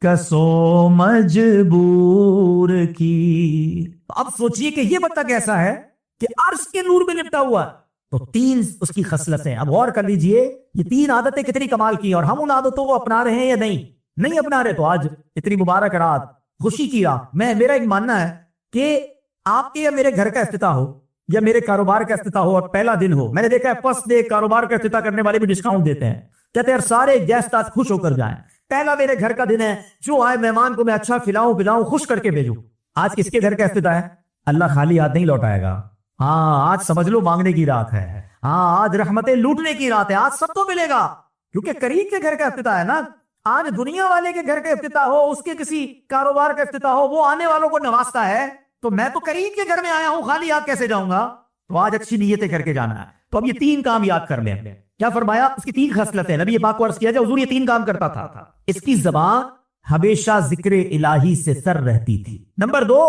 کسو مجبور کی. اب سوچئے کہ یہ بندہ کیسا ہے کہ عرش کے نور میں لپٹا ہوا ہے. تو 3 اس کی خصلتیں. اب غور کر لیجئے یہ 3 عادتیں کتنی کمال کی، اور ہم ان عادتوں کو اپنا رہے ہیں یا نہیں اپنا رہے. تو آج اتنی مبارک رات، خوشی کی رات، میرا ایک ماننا ہے کہ آپ کے یا میرے گھر کا افتتاح ہو یا میرے کاروبار کا افتتاح ہو اور پہلا دن ہو، میں نے دیکھا ہے فرسٹ ڈے کاروبار کا افتتاح کرنے والے بھی ڈسکاؤنٹ دیتے ہیں، کہتے ہیں سارے گیسٹ آج خوش ہو کر جائیں، پہلا میرے گھر کا دن ہے، جو آئے مہمان کو میں اچھا کھلاؤں خوش کر کے بھیجوں. آج کس کے گھر کا افتتاح ہے؟ اللہ خالی ہاتھ نہیں لوٹائے گا. ہاں آج سمجھ لو مانگنے کی رات ہے. ہاں آج رحمتیں لوٹنے کی رات ہے. آج سب کو ملے گا، کیونکہ قریب کے گھر کا افتتاح ہے نا. آج دنیا والے کے گھر کا افتتاح ہو، اس کے کسی کاروبار کا افتتاح ہو، وہ آنے والوں کو نوازتا ہے. تو میں تو قریب کے گھر میں آیا ہوں، خالی ہاتھ کیسے جاؤں گا؟ تو آج اچھی نیتیں کر کے جانا ہے. تو اب یہ 3 کام یاد کر لیں. کیا فرمایا؟ اس کی 3 خصلتیں. نبی پاک کو عرض کیا جائے حضور یہ 3 کام کرتا تھا. اس کی زبان ہمیشہ ذکر الہی سے سر رہتی تھی. نمبر 2،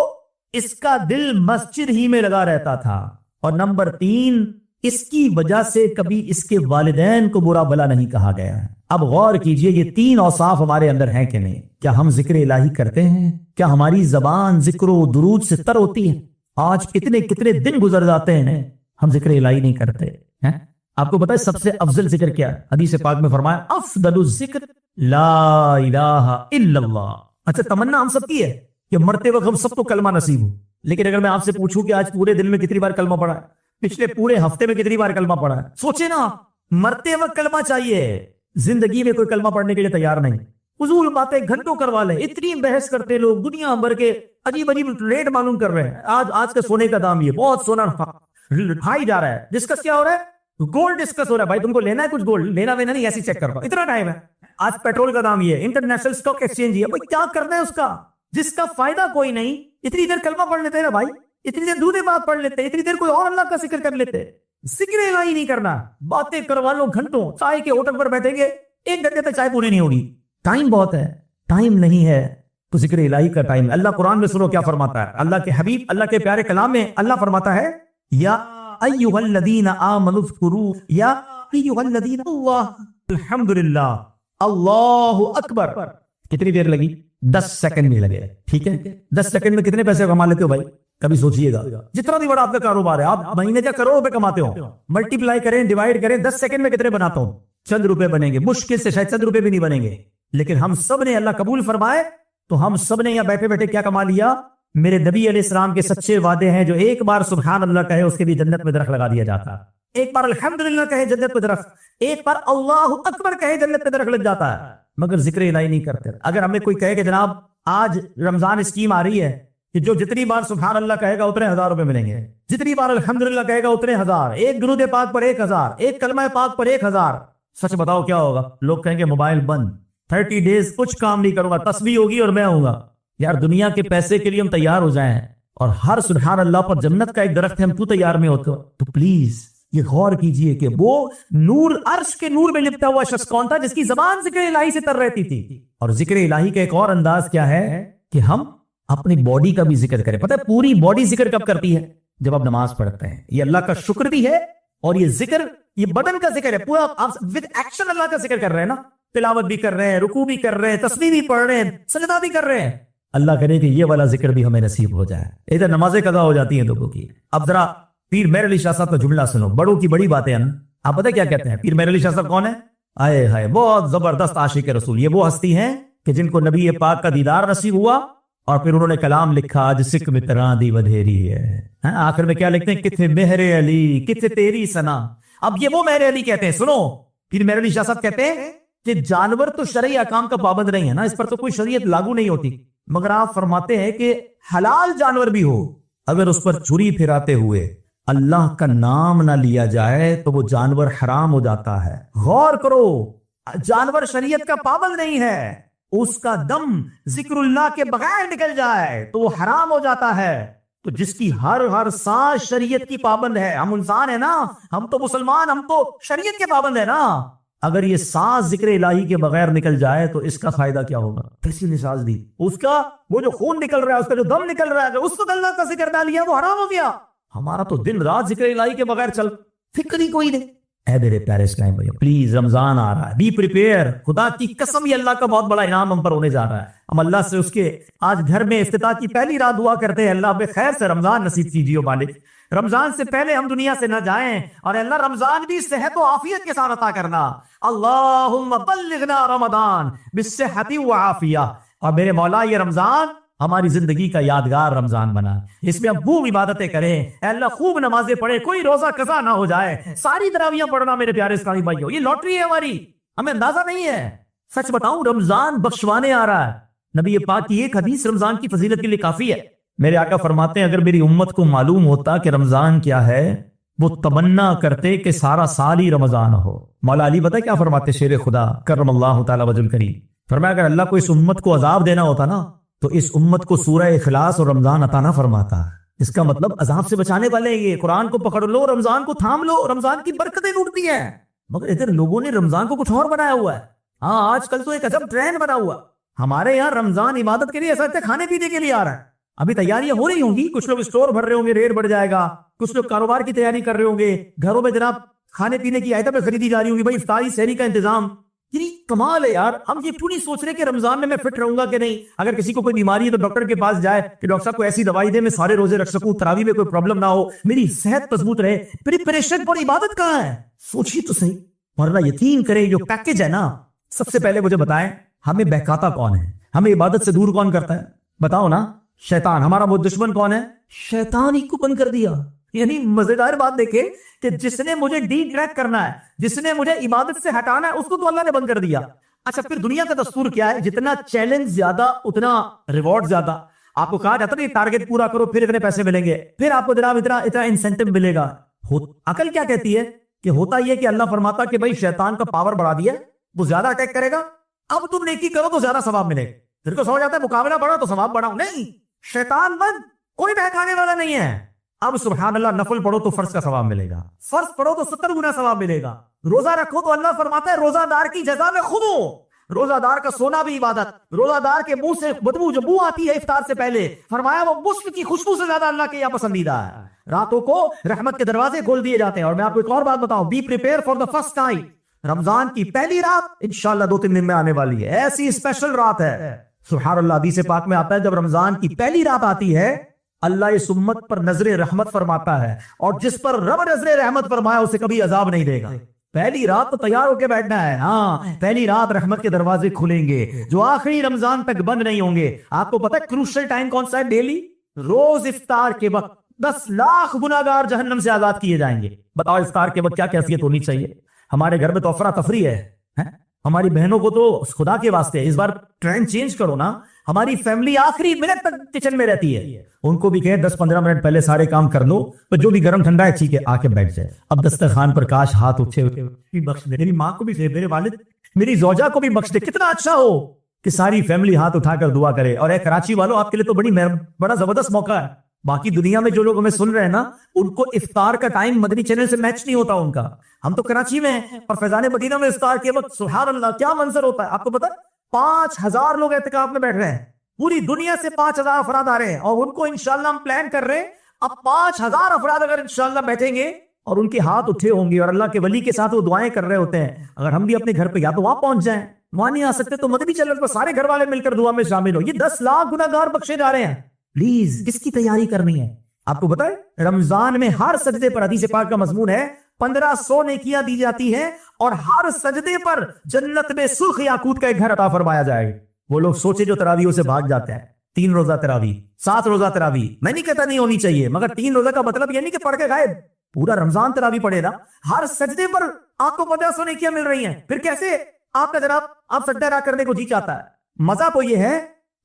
اس کا دل مسجد ہی میں لگا رہتا تھا. اور نمبر 3، اس کی وجہ سے کبھی اس کے والدین کو برا بھلا نہیں کہا گیا ہے. اب غور کیجئے یہ 3 اوصاف ہمارے اندر ہیں کہ نہیں؟ کیا ہم ذکر الہی کرتے ہیں؟ کیا ہماری زبان ذکر و درود سے تر ہوتی ہے؟ آج کتنے کتنے دن گزر جاتے ہیں ہم ذکر الہی نہیں کرتے ہیں. آپ کو پتا ہے سب سے افضل ذکر کیا ہے؟ حدیث پاک میں فرمایا افضل الذکر لا الہ الا اللہ. اچھا تمنا ہم سب کی ہے کہ مرتے وقت ہم سب کو کلمہ نصیب ہو، لیکن اگر میں آپ سے پوچھوں کہ آج پورے دن میں کتنی بار کلمہ پڑھا ہے، پچھلے پورے ہفتے میں کتنی بار کلمہ پڑھا ہے، سوچے نا. مرتے وقت کلمہ چاہیے، زندگی میں کوئی کلمہ پڑھنے کے لیے تیار نہیں. فضول باتیں گھنٹوں کروا لیں، اتنی بحث کرتے لوگ دنیا بھر کے، عجیب عجیب ریٹ معلوم کر رہے ہیں. آج کا سونے کا دام یہ بہت سونا ہائی جا رہا ہے. ڈسکس کیا ہو رہا ہے؟ گولڈ ڈسکس ہو رہا ہے. بھائی تم کو لینا ہے کچھ گولڈ؟ لینا وینا نہیں، ایسی چیک کر پا اتنا ٹائم ہے. آج پیٹرول کا دام یہ، انٹرنیشنل اسٹاک ایکسچینج یہ. بھائی کیا کرنا ہے اس کا جس کا فائدہ کوئی نہیں؟ اتنی دیر کلمہ پڑھ لیتے ہیں نا بھائی، اتنی دیر دودھ بات پڑھ لیتے، اتنی دیر کوئی اور اللہ کا ذکر کر لیتے. ذکر الہی نہیں کرنا، باتیں کروا لو گھنٹوں. چائے کے ہوٹل پر بیٹھیں گے 1 گھنٹے تک چائے پوری نہیں ہوگی. ٹائم بہت ہے، ٹائم نہیں ہے تو ذکر الہی کا ٹائم. اللہ قرآن میں سنو کیا فرماتا ہے. اللہ کے حبیب، اللہ کے پیارے کلام میں اللہ فرماتا ہے یا ایھا الذین آمنوا اذکروا، یا ایھا الذین، اللہ الحمدللہ اللہ اکبر. کتنی دیر لگی؟ 10 سیکنڈ میں لگے. ٹھیک ہے، 10 سیکنڈ میں کتنے پیسے کما لیتے ہو بھائی؟ کبھی سوچئے گا. جتنا بھی بڑا آپ کا کاروبار ہے، آپ مہینے کا کروڑ روپے کماتے ہو، ملٹیپلائی کریں، ڈیوائڈ کریں، 10 سیکنڈ میں کتنے بناتا ہوں؟ چند روپے بنیں گے، مشکل سے شاید چند روپے بھی نہیں بنیں گے. لیکن ہم سب نے، اللہ قبول فرمائے، تو ہم سب نے یہاں بیٹھے بیٹھے کیا کما لیا؟ میرے نبی علیہ السلام کے سچے وعدے ہیں جو ایک بار سبحان اللہ کہے اس کے بھی جنت میں درخت لگا دیا جاتا، ایک بار الحمدللہ کہے جنت میں درخت، ایک بار اللہ اکبر کہے جنت میں درخت لگ جاتا ہے. مگر ذکر الہی نہیں کرتے. اگر ہمیں کوئی کہے کہ جناب آج رمضان اسکیم آ رہی ہے کہ جو جتنی بار سبحان اللہ کہے گا اتنے 1000 روپے ملیں گے، جتنی بار الحمدللہ کہے گا اتنے 1000، ایک درود پاک پر 1000، ایک کلمہ پاک پر 1000. سچ بتاؤ کیا ہوگا؟ لوگ کہیں گے موبائل بند، 30 ڈیز کچھ کام نہیں کروں گا، تسبیح ہوگی اور میں ہوں گا. یار دنیا کے پیسے کے لیے ہم تیار ہو جائیں اور ہر سبحان اللہ پر جنت کا ایک درخت ہے، ہم تو تیار میں ہوتے ہو تو پلیز یہ غور کیجئے کہ وہ نور، عرش کے نور میں لپٹا ہوا شخص کون تھا جس کی زبان ذکر الہی سے تر رہتی تھی. اور ذکر الہی کا ایک اور انداز کیا ہے کہ ہم اپنی باڈی کا بھی ذکر کریں. پتہ ہے پوری باڈی ذکر کب کرتی ہے؟ جب آپ نماز پڑھتے ہیں. یہ اللہ کا شکر بھی ہے اور یہ ذکر، یہ بدن کا ذکر ہے پورا. آپ ود ایکشن اللہ کا ذکر کر رہے ہیں نا، تلاوت بھی کر رہے ہیں، رکوع بھی کر رہے ہیں، تسبیح بھی پڑھ رہے ہیں، سجدہ بھی کر رہے ہیں. اللہ کرے کہ یہ والا ذکر بھی ہمیں نصیب ہو جائے. ادھر نمازیں قضا ہو جاتی ہیں لوگوں کی. اب ذرا پیر مہر علی شاہ صاحب کا جملہ سنو، بڑوں کی بڑی باتیں ہیں نا. آپ پتہ کیا کہتے ہیں؟ پیر مہر علی شاہ صاحب کون ہے؟ آئے ہائے بہت زبردست عاشق رسول. یہ وہ ہستی ہیں کہ جن کو نبی پاک کا دیدار نصیب ہوا اور پھر انہوں نے کلام لکھا آج سکھ متراں دی ودھیری ہے. آخر میں کیا لکھتے ہیں؟ کتھے مہر علی کتھے تیری سنا. اب یہ وہ مہر علی کہتے ہیں. سنو پیر مہر علی شاہ صاحب کہتے ہیں کہ جانور تو شرعی احکام کا پابند نہیں ہے نا، اس پر تو کوئی شریعت لاگو نہیں ہوتی، مگر آپ فرماتے ہیں کہ حلال جانور بھی ہو، اگر اس پر چھری پھراتے ہوئے اللہ کا نام نہ لیا جائے تو وہ جانور حرام ہو جاتا ہے. غور کرو، جانور شریعت کا پابند نہیں ہے، اس کا دم ذکر اللہ کے بغیر نکل جائے تو وہ حرام ہو جاتا ہے. تو جس کی ہر سانس شریعت کی پابند ہے، ہم انسان ہیں نا، ہم تو مسلمان، ہم تو شریعت کے پابند ہیں نا، اگر یہ سانس ذکر الہی کے بغیر نکل جائے تو اس کا فائدہ کیا ہوگا؟ کیسی نساز دی اس کا، وہ جو خون نکل رہا ہے، اس کا جو دم نکل رہا ہے، اگر اس کو اللہ کا ذکر نہ لیا وہ حرام ہو گیا. ہمارا تو دن رات ذکر الہی کے بغیر چل، فکر ہی کوئی نہیں. اے میرے پیارے اسلام بھائی، پلیز رمضان آ رہا ہے، بی پریپیئر. خدا کی قسم یہ اللہ کا بہت بڑا انعام ہم پر ہونے جا رہا ہے. ہم اللہ سے اس کے آج گھر میں افتتاح کی پہلی رات دعا کرتے ہیں، اللہ بے خیر سے رمضان نصیب کیجیے مالک. رمضان سے پہلے ہم دنیا سے نہ جائیں، اور اللہ رمضان بھی صحت و عافیت کے ساتھ عطا کرنا. اللہم بلغنا رمضان بالصحت والعافیہ. اور میرے مولا یہ رمضان ہماری زندگی کا یادگار رمضان بنا، اس میں ہم خوب عبادتیں کریں، اے اللہ خوب نمازیں پڑھیں، کوئی روزہ قضا نہ ہو جائے، ساری تراویحاں پڑھنا میرے پیارے اسلامی بھائیو. یہ لاٹری ہے ہماری، ہمیں اندازہ نہیں ہے. سچ بتاؤں رمضان بخشوانے آ رہا ہے. نبی پاک کی ایک حدیث رمضان کی فضیلت کے لیے کافی ہے. میرے آقا فرماتے ہیں اگر میری امت کو معلوم ہوتا کہ رمضان کیا ہے وہ تمنا کرتے کہ سارا سال ہی رمضان ہو. مولا علی بتا کیا فرماتے، شیر خدا کرم اللہ تعالی وجہ الکریم، فرمایا اگر اللہ کو اس امت کو عذاب دینا ہوتا نا تو اس امت کو سورہ اخلاص اور رمضان عطا نہ فرماتا. اس کا مطلب عذاب سے بچانے والے یہ قرآن کو پکڑ لو، رمضان کو تھام لو، رمضان کی برکتیں لوٹتی ہیں. مگر ادھر لوگوں نے رمضان کو کچھ اور بنایا ہوا ہے. ہاں آج کل تو ایک عجب ٹرینڈ بنا ہوا، ہمارے یہاں رمضان عبادت کے لیے ایسا لگتا ہے کھانے پینے کے لیے آ رہا ہے. ابھی تیاریاں ہو رہی ہوں گی, کچھ لوگ اسٹور بھر رہے ہوں گے, ریٹ بڑھ جائے گا, کچھ لوگ کاروبار کی تیاری کر رہے ہوں گے, گھروں میں جناب کھانے پینے کی آئٹمیں خریدی جا رہی ہوں گی, بھائی افطاری سحری کا انتظام. یعنی کمال ہے یار. ہم یہ کیوں نہیں سوچ رہے کہ رمضان میں فٹ رہوں گا کہ نہیں, اگر کسی کو کوئی بیماری ہے تو ڈاکٹر کے پاس جائے کہ ڈاکٹر صاحب کو ایسی دوائی دے میں سارے روزے رکھ سکوں, تراویح میں کوئی پرابلم نہ ہو, میری صحت مضبوط رہے. پریپریشن پر عبادت کہاں ہے؟ سوچیے تو صحیح. ورنہ یقین کریں جو پیکج ہے نا, سب سے پہلے مجھے بتائیں ہمیں بہکاتا کون ہے, ہمیں عبادت سے دور کون کرتا ہے؟ بتاؤ نا. شیطان. ہمارا وہ دشمن کون ہے؟ شیطان ہی کو بند کر دیا. یعنی مزیدار بات دیکھیں کہ جس نے مجھے ڈی ٹریک کرنا ہے, جس نے مجھے عبادت سے ہٹانا ہے, اس کو تو اللہ نے بند کر دیا. اچھا پھر دنیا کا دستور کیا ہے؟ جتنا چیلنج زیادہ اتنا ریوارڈ زیادہ. آپ کو کہا جاتا ہے ٹارگٹ پورا کرو پھر اتنے پیسے ملیں گے, پھر آپ کو جناب اتنا انسینٹو ملے گا. عقل کیا کہتی ہے کہ ہوتا یہ کہ اللہ فرماتا کہ بھائی شیطان کا پاور بڑھا دیا, وہ زیادہ اٹیک کرے گا, اب تم نیکی کرو تو زیادہ ثواب ملے گا. پھر کو سمجھ جاتا ہے مقابلہ بڑھا تو ثواب بڑھا. نہیں, شیطان بند, کوئی بہکانے والا نہیں ہے. اب سبحان اللہ, نفل پڑھو تو فرض کا ثواب ملے گا, فرض پڑھو تو 70 گنا ثواب ملے گا. روزہ رکھو تو اللہ فرماتا ہے روزہ دار کی جزا میں خود ہوں. روزہ دار کا سونا بھی عبادت. روزہ دار کے منہ سے بدبو جو بو آتی ہے افطار سے پہلے, فرمایا وہ مشک کی خوشبو سے زیادہ اللہ کے یہاں پسندیدہ ہے. راتوں کو رحمت کے دروازے کھول دیے جاتے ہیں. اور میں آپ کو ایک اور بات بتاؤں, be prepare for the first time. Ramzan کی پہلی رات انشاءاللہ 2-3 دن میں آنے والی ہے, ایسی اسپیشل رات ہے. سبحان اللہ, حدیث پاک میں آتا ہے جب رمضان کی پہلی رات آتی ہے اللہ اس امت پر نظر رحمت فرماتا ہے, اور جس پر رب نظر رحمت فرمایا اسے کبھی عذاب نہیں دے گا. پہلی رات تو تیار ہو کے بیٹھنا ہے. ہاں, پہلی رات رحمت کے دروازے کھلیں گے جو آخری رمضان تک بند نہیں ہوں گے. آپ کو پتہ ہے کروشل ٹائم کون سا ہے؟ ڈیلی روز افطار کے وقت 10 لاکھ گناہگار جہنم سے آزاد کیے جائیں گے. بتاؤ افطار کے وقت کیا کیفیت ہونی چاہیے. ہمارے گھر میں تو افراتفری ہے, ہماری بہنوں کو تو خدا کے واسطے اس بار ٹرینڈ چینج کرو نا. ہماری فیملی آخری منٹ تک کچن میں رہتی ہے, ان کو بھی کہیں 10-15 منٹ پہلے سارے کام کر لو, تو جو بھی گرم ٹھنڈا ہے ٹھیک ہے آ کے بیٹھ جائے. اب دسترخوان پر کاش ہاتھ اٹھے بخش دے, میری ماں کو بھی دے, میرے والد میری زوجہ کو بھی بخش دے. کتنا اچھا ہو کہ ساری فیملی ہاتھ اٹھا کر دعا کرے. اور اے کراچی والوں, آپ کے لیے تو بڑا زبردست موقع ہے. باقی دنیا میں جو لوگ ہمیں سن رہے ہیں نا, ان کو افطار کا ٹائم مدنی چینل سے میچ نہیں ہوتا ان کا. ہم تو کراچی میں ہیں اور فیضان مدینہ میں افطار کے وقت سبحان اللہ کیا منظر ہوتا ہے. آپ کو پتا 5000 لوگ اعتکاف میں بیٹھ رہے ہیں, پوری دنیا سے 5000 افراد آ رہے ہیں, اور ان کو انشاءاللہ ہم پلان کر رہے ہیں اب 5000 افراد اگر انشاءاللہ بیٹھیں گے اور ان کے ہاتھ اٹھے ہوں گے اور اللہ کے ولی کے ساتھ وہ دعائیں کر رہے ہوتے ہیں, اگر ہم بھی اپنے گھر پہ یا تو وہاں پہنچ جائیں, وہاں نہیں آ سکتے تو مدنی چینل پر سارے گھر والے مل کر دعا میں شامل ہو. یہ 10 لاکھ گناہگار بخشے جا رہے ہیں. پلیز کس کی تیاری کرنی ہے؟ آپ کو بتائیں رمضان میں ہر سجدے پر حدیث پاک کا مضمون ہے 1500 نیکیاں دی جاتی ہیں, اور ہر سجدے پر جنت میں سرخ یاقوت کا ایک گھر عطا فرمایا جائے گا. وہ لوگ سوچے جو تراویحوں سے بھاگ جاتے ہیں, 3 روزہ تراویح, 7 روزہ تراویح, میں نہیں کہتا نہیں ہونی چاہیے, مگر 3 روزہ کا مطلب یہ نہیں کہ پڑھ کے غائب, پورا رمضان تراویح پڑھے نا. ہر سجدے پر آپ کو 1500 نیکیاں مل رہی ہیں. پھر کیسے آپ کا جناب آپ سجدہ ادا کرنے کو جی چاہتا ہے. مزہ تو یہ ہے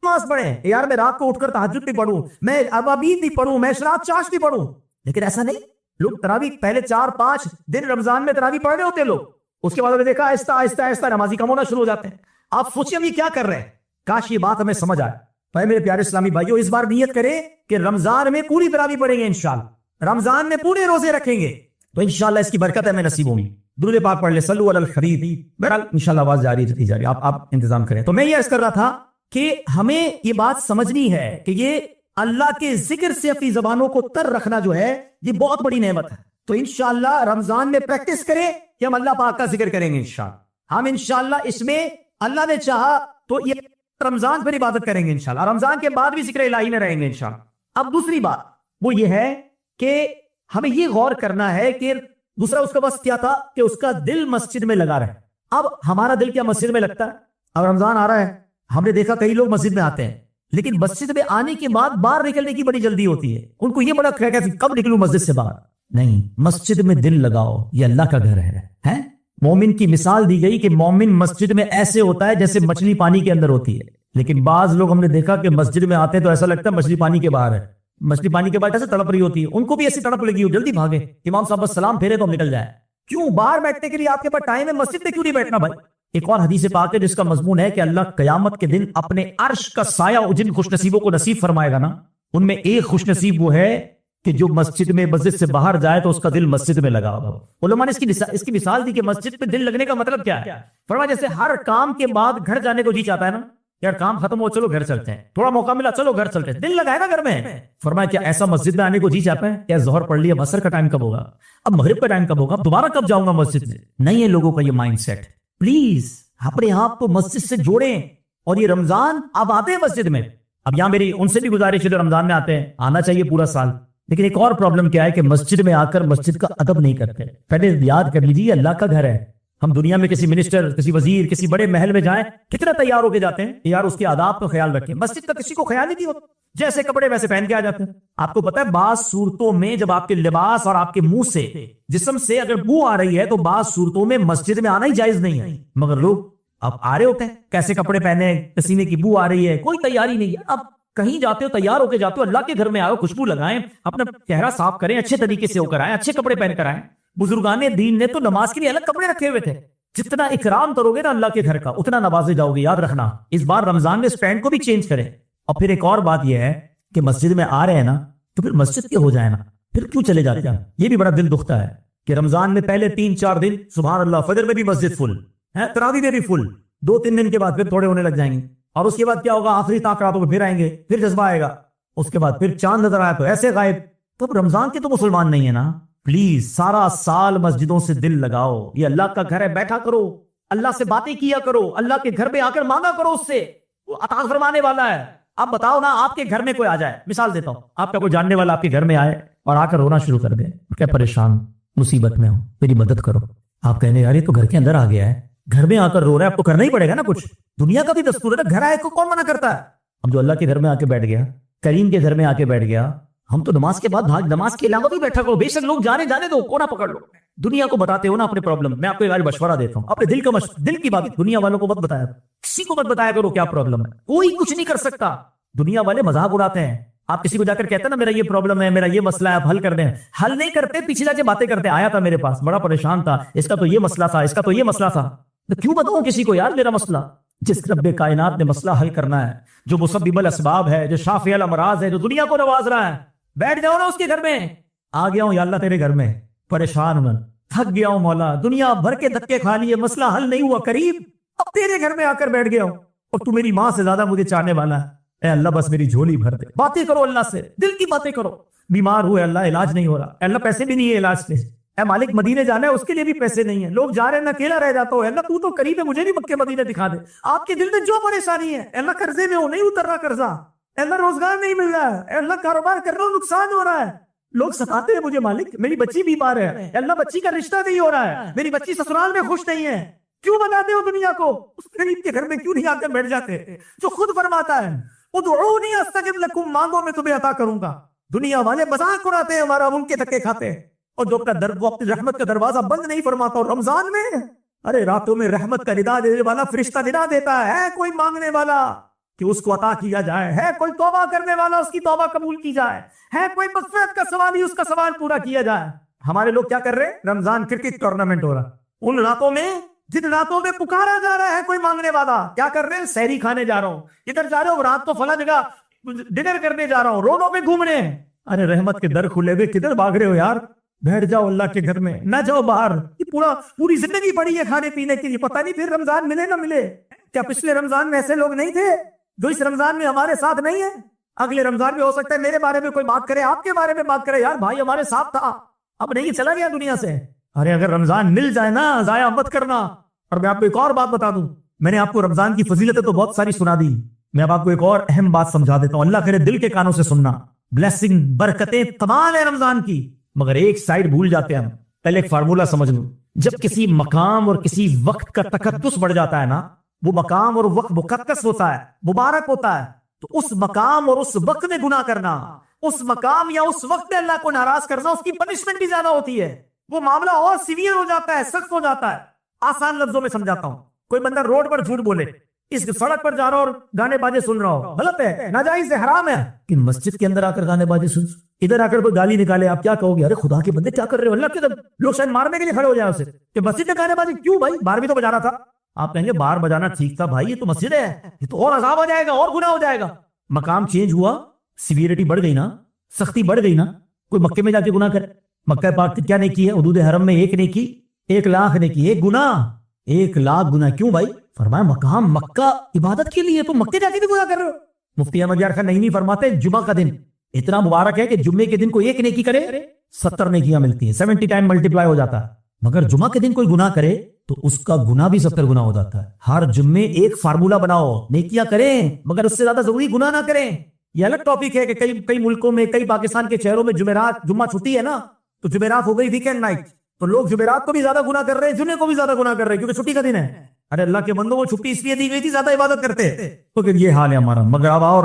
نماز پڑھیں یار, میں رات کو اٹھ کر تہجد بھی پڑھوں, میں ابابین بھی پڑھوں, میں اشراق چاش بھی پڑھوں, لیکن ایسا نہیں. لوگ تراویح پہلے 4-5 دن رمضان میں تراویح پڑھ رہے ہوتے ہیں لوگ, اس کے بعد میں دیکھا آہستہ آہستہ آہستہ نمازی کم ہونا شروع ہو جاتے ہیں. آپ سوچیں ہم یہ کیا کر رہے ہیں. کاش یہ بات ہمیں سمجھ آئے. بھائی میرے پیارے اسلامی بھائیوں, اس بار نیت کریں کہ رمضان میں پوری تراویح پڑھیں گے انشاءاللہ, رمضان میں پورے روزے رکھیں گے, تو انشاءاللہ اس کی برکت ہمیں نصیب ہوگی. درود پاک پڑھ لے, صلو علی الحبیب. بہرحال انشاءاللہ آواز جاری رہتی جا رہی, آپ انتظام کریں. تو میں یہ عرض کر رہا تھا کہ ہمیں یہ بات سمجھنی ہے کہ یہ اللہ کے ذکر سے اپنی زبانوں کو تر رکھنا جو ہے یہ بہت بڑی نعمت ہے. تو انشاءاللہ رمضان میں پریکٹس کریں کہ ہم اللہ پاک کا ذکر کریں گے انشاءاللہ. ہم انشاءاللہ اس میں اللہ نے چاہا تو یہ رمضان پر عبادت کریں گے انشاءاللہ, رمضان کے بعد بھی ذکر الہی میں رہیں گے انشاءاللہ. اب دوسری بات وہ یہ ہے کہ ہمیں یہ غور کرنا ہے کہ دوسرا اس کا بس کیا تھا کہ اس کا دل مسجد میں لگا رہے. اب ہمارا دل کیا مسجد میں لگتا ہے؟ اب رمضان آ رہا ہے, ہم نے دیکھا کئی لوگ مسجد میں آتے ہیں, لیکن مسجد میں آنے کے بعد باہر نکلنے کی بڑی جلدی ہوتی ہے. ان کو یہ بڑا کہ کب نکلوں مسجد سے باہر. نہیں, مسجد میں دل لگاؤ, یہ اللہ کا گھر ہے. مومن کی مثال دی گئی کہ مومن مسجد میں ایسے ہوتا ہے جیسے مچھلی پانی کے اندر ہوتی ہے. لیکن بعض لوگ ہم نے دیکھا کہ مسجد میں آتے ہیں تو ایسا لگتا ہے مچھلی پانی کے باہر ہے. مچھلی پانی کے باہر ایسے تڑپ رہی ہوتی ہے, ان کو بھی ایسی تڑپ لگی ہو, جلدی بھاگے, امام صاحب بس سلام پھیرے تو ہم نکل جائیں. کیوں باہر بیٹھنے کے لیے آپ کے پاس ٹائم ہے, مسجد میں کیوں نہیں بیٹھنا بھائی؟ ایک اور حدیث پاک ہے جس کا مضمون ہے کہ اللہ قیامت کے دن اپنے عرش کا سایہ جن خوش نصیبوں کو نصیب فرمائے گا نا, ان میں ایک خوش نصیب وہ ہے کہ جو مسجد میں مسجد سے باہر جائے تو اس کا دل مسجد میں لگا ہوگا. علماء نے اس کی مثال دی کہ مسجد پہ دل لگنے کا مطلب کیا ہے. فرمایا جیسے ہر کام کے بعد گھر جانے کو جی چاہتا ہے نا, یار کام ختم ہو چلو گھر چلتے ہیں, تھوڑا موقع ملا چلو گھر چلتے ہیں, دل لگائے گا گھر میں. فرمایا کیا ایسا مسجد میں آنے کو جی چاہتا ہے؟ کیا ظہر پڑھ لیا, عصر کا ٹائم کب ہوگا, اب مغرب کا ٹائم کب ہوگا, اب دوبارہ کب جاؤں گا مسجد میں؟ نہیں ہے لوگوں کا یہ مائنڈ سیٹ. پلیز اپنے آپ کو مسجد سے جوڑیں. اور یہ رمضان آپ آتے ہیں مسجد میں, اب یہاں میری ان سے بھی گزارش ہے جو رمضان میں آتے ہیں, آنا چاہیے پورا سال. لیکن ایک اور پرابلم کیا ہے کہ مسجد میں آ کر مسجد کا ادب نہیں کرتے. پہلے یاد کر لیجیے اللہ کا گھر ہے. ہم دنیا میں کسی منسٹر, کسی وزیر, کسی بڑے محل میں جائیں, کتنا تیار ہو کے جاتے ہیں یار اس کے آداب کا خیال رکھیں. مسجد کا کسی کو خیال ہی نہیں ہوتا, جیسے کپڑے ویسے پہن کے آ جاتے ہیں. آپ کو پتا ہے بعض صورتوں میں جب آپ کے لباس اور آپ کے منہ سے, جسم سے اگر بو آ رہی ہے تو بعض صورتوں میں مسجد میں آنا ہی جائز نہیں ہے. مگر لوگ اب آ رہے ہوتے ہیں, کیسے کپڑے پہنے, پسینے کی بو آ رہی ہے, کوئی تیاری نہیں ہے. اب کہیں جاتے ہو تیار ہو کے جاتے ہو, اللہ کے گھر میں آؤ, خوشبو لگائیں, اپنا چہرہ صاف کریں, اچھے طریقے سے ہو کر آئیں, اچھے کپڑے پہن کر آئیں. بزرگان دین نے تو نماز کے لیے الگ کپڑے رکھے ہوئے تھے. جتنا اکرام کرو گے نا اللہ کے گھر کا اتنا نوازے جاؤ گے. یاد رکھنا اس بار رمضان میں اسٹینڈ کو بھی چینج کریں. اور پھر ایک اور بات یہ ہے کہ مسجد میں آ رہے ہیں نا تو پھر مسجد کے ہو جائے نا, پھر کیوں چلے جاتے ہیں. یہ بھی بڑا دل دکھتا ہے کہ رمضان میں پہلے 3-4 دن سبحان اللہ فجر میں بھی مسجد فل ہے, تراویح میں بھی فل, 2-3 دن کے بعد پھر تھوڑے ہونے لگ جائیں گے. اور اس کے بعد کیا ہوگا, آخری طاقتوں کو پھر آئیں گے, پھر جذبہ آئے گا. اس کے بعد پھر چاند نظر آیا تو ایسے غائب. تو اب رمضان کے تو مسلمان نہیں ہے نا. پلیز سارا سال مسجدوں سے دل لگاؤ. یہ اللہ کا گھر ہے, بیٹھا کرو, اللہ سے باتیں کیا کرو, اللہ کے گھر میں آ کر مانگا کرو اس سے, وہ عطا فرمانے والا ہے. آپ بتاؤ نا, آپ کے گھر میں کوئی آ جائے, مثال دیتا ہوں, آپ کا کوئی جاننے والا آپ کے گھر میں آئے اور آ کر رونا شروع کر دے, کہ پریشان مصیبت میں ہوں, میری مدد کرو. آپ کہنے یار یہ تو گھر کے اندر آ گیا ہے, گھر میں آ کر رو رہا ہے, آپ کو کرنا ہی پڑے گا نا کچھ. دنیا کا بھی دستور ہے نا, گھر آئے کو کون منع کرتا ہے. اب جو اللہ کے گھر میں آ کے بیٹھ گیا, کریم کے گھر میں آ کے بیٹھ گیا, ہم تو نماز کے بعد بھاگ, نماز کے علاوہ بھی بیٹھا کرو. بے شک لوگ جانے دو, کونا پکڑ لو. دنیا کو بتاتے ہو نا اپنے پرابلم. میں آپ کو ایک مشورہ دیتا ہوں, اپنے دل کا دل کی بات دنیا والوں کو مت بتایا, کسی کو مت بتایا کرو کیا پرابلم ہے. کوئی کچھ نہیں کر سکتا. دنیا والے مذاق اڑاتے ہیں. آپ کسی کو جا کر کہتے ہیں نا میرا یہ پرابلم ہے, میرا یہ مسئلہ ہے, آپ حل کر دیں. حل نہیں کرتے, پیچھے جا کے باتیں کرتے. آیا تھا میرے پاس, بڑا پریشان تھا, اس کا تو یہ مسئلہ تھا, اس کا تو یہ مسئلہ تھا. تو کیوں بتاؤں کسی کو یار میرا مسئلہ؟ جس رب کائنات نے مسئلہ حل کرنا ہے, جو مسبب الاسباب ہے, جو شافی الامراض ہے, جو دنیا کو نواز رہا ہے, بیٹھ جاؤ نا اس کے گھر میں. آ گیا ہوں یا اللہ تیرے گھر میں, پریشان ہوں, تھک گیا ہوں مولا, دنیا بھر کے دھکے کھا لیے, مسئلہ حل نہیں ہوا, قریب اب تیرے گھر میں آ کر بیٹھ گیا ہوں, اور تو میری ماں سے زیادہ مجھے چاہنے والا ہے. اے اللہ بس میری جھولی بھر دے. باتیں کرو اللہ سے, دل کی باتیں کرو. بیمار ہوئے اللہ, علاج نہیں ہو رہا, اے اللہ پیسے بھی نہیں ہے علاج کے, اے مالک مدینے جانا ہے اس کے لیے بھی پیسے نہیں ہے, لوگ جا رہے ہیں, اکیلا رہ جاتا ہو, اے اللہ تو تو قریب ہے, مجھے بھی مکے مدینے دکھا دے. آپ کے دل میں جو پریشانی ہے, اے اللہ قرضے میں ہو, نہیں اتر رہا قرضہ, اے اللہ روزگار نہیں مل رہا ہے, اے اللہ کاروبار کر رہا ہوں نقصان ہو رہا ہے, لوگ ستاتے ہیں مجھے مالک, میری بچی بیمار ہے, اے اللہ بچی کا رشتہ نہیں ہو رہا ہے, میری بچی سسرال میں خوش نہیں ہے. کیوں بتاتے ہو دنیا کو؟ اس غریب کے گھر میں کیوں نہیں آ کر بیٹھ جاتے جو خود فرماتا ہے ادعونی استجب لکم, مانگو میں تمہیں عطا کروں گا. دنیا والے مذاق اڑاتے ہیں ہمارا, ان کے دھکے کھاتے ہیں, اور جو وہ اپنی رحمت کا دروازہ بند نہیں فرماتا. اور رمضان میں ارے راتوں میں رحمت کا ندا دینے والا فرشتہ ندا دیتا ہے کوئی مانگنے والا کہ اس کو عطا کیا جائے, ہے کوئی توبہ کرنے والا اس کی توبہ قبول کی جائے, ہے کوئی مغفرت کا سوالی اس کا سوال پورا کیا جائے. ہمارے لوگ کیا کر رہے ہیں, رمضان کرکٹ ٹورنامنٹ ہو رہا, ان راتوں میں جن راتوں میں پکارا جا رہا ہے کوئی مانگنے والا, کیا کر رہے ہیں, سحری کھانے جا رہا ہوں, ادھر جا رہے ہو, رات کو فلاں جگہ ڈنر کرنے جا رہا ہوں, روڈوں پہ گھومنے. ارے رحمت کے در کھلے ہوئے, کدھر بھاگ رہے ہو یار, بیٹھ جاؤ اللہ کے گھر میں, نہ جاؤ باہر. یہ پوری زندگی پڑی ہے کھانے پینے کے لیے, پتہ نہیں پھر رمضان ملے نہ ملے. کیا پچھلے رمضان میں ایسے لوگ نہیں تھے جو اس رمضان میں ہمارے ساتھ نہیں ہے؟ اگلے رمضان میں ہو سکتا ہے میرے بارے میں کوئی بات کرے, آپ کے بارے میں بات کرے, یار بھائی ہمارے ساتھ تھا, اب نہیں, چلا گیا دنیا سے. ارے اگر رمضان مل جائے نا, ضائع مت کرنا. اور میں آپ کو ایک اور بات بتا دوں, میں نے آپ کو رمضان کی فضیلتیں تو بہت ساری سنا دی, میں اب آپ کو ایک اور اہم بات سمجھا دیتا ہوں, اللہ کرے دل کے کانوں سے سننا. بلیسنگ, برکتیں تمام ہیں رمضان کی, مگر ایک سائڈ بھول جاتے ہیں ہم. پہلے ایک فارمولا سمجھ لوں, جب کسی مقام اور کسی وقت کا تقدس بڑھ جاتا ہے نا, وہ مقام اور وقت مقدس ہوتا ہے, مبارک ہوتا ہے, تو اس مقام اور اس وقت میں گناہ کرنا, اس مقام یا اس وقت میں اللہ کو ناراض کرنا, اس کی پنشمنٹ بھی زیادہ ہوتی ہے. وہ معاملہ اور سیویئر ہو جاتا ہے, سخت ہو جاتا ہے. آسان لفظوں میں سمجھاتا ہوں, کوئی بندہ روڈ پر جھوٹ بولے, اس سڑک پر جا رہا اور گانے باجے سن رہا ہو, غلط ہے, ناجائز ہے, حرام ہے. کہ مسجد کے اندر آ کر گانے باجے سن, ادھر آ کر کوئی گالی نکالے, آپ کیا کہو گے, ارے خدا کے بندے کیا کر رہے ہو, اللہ کے لوگ شاید مارنے کے لیے کھڑے ہو جائے اسے کہ مسجد میں گانے باجے کیوں, بھائی بار بھی تو بجا رہا تھا. آپ کہیں گے بار بجانا ٹھیک تھا بھائی, یہ تو مسجد ہے, یہ تو اور عذاب ہو جائے گا, اور گناہ ہو جائے گا. مقام چینج ہوا, سیویریٹی بڑھ گئی نا, سختی بڑھ گئی نا. کوئی مکے میں جا کے گناہ کرے, مکہ پاک کیا نہیں کی ہے, حدود حرم میں ایک نہیں کی, 1,00,000 نے کی, ایک گناہ, 1,00,000 گناہ. کیوں بھائی, فرمایا مکہ عبادت کے لیے، تو مکے جا کے بھی گناہ کر رہے ہو؟ مفتی احمد یار خان نہیں فرماتے جمعہ کا دن اتنا مبارک ہے کہ جمعے کے دن کوئی ایک نیکی کرے 70 نیکیاں ملتی ہیں، 70 ٹائم ملٹیپلائی ہو جاتا ہے، مگر جمعہ کے دن کوئی گناہ کرے تو اس کا گناہ بھی 70 گنا ہو جاتا ہے۔ ہر جمعے ایک فارمولا بناؤ، نیکیاں کریں مگر اس سے زیادہ ضروری گناہ نہ کریں۔ یہ الگ ٹاپک ہے کہ کئی ملکوں میں، کئی پاکستان کے شہروں میں جمعہ چھٹی ہے نا، تو جمعرات ہو گئی ویکینڈ نائٹ، تو لوگ جمعرات کو بھی زیادہ گناہ کر رہے ہیں، جمعے کو بھی زیادہ گناہ کر رہے ہیں کیونکہ چھٹی کا دن ہے۔ ارے اللہ کے بندوں، وہ چھٹی اس لیے دی گئی تھی زیادہ عبادت کرتے، تو یہ حال ہے ہمارا۔ مگر اب آؤ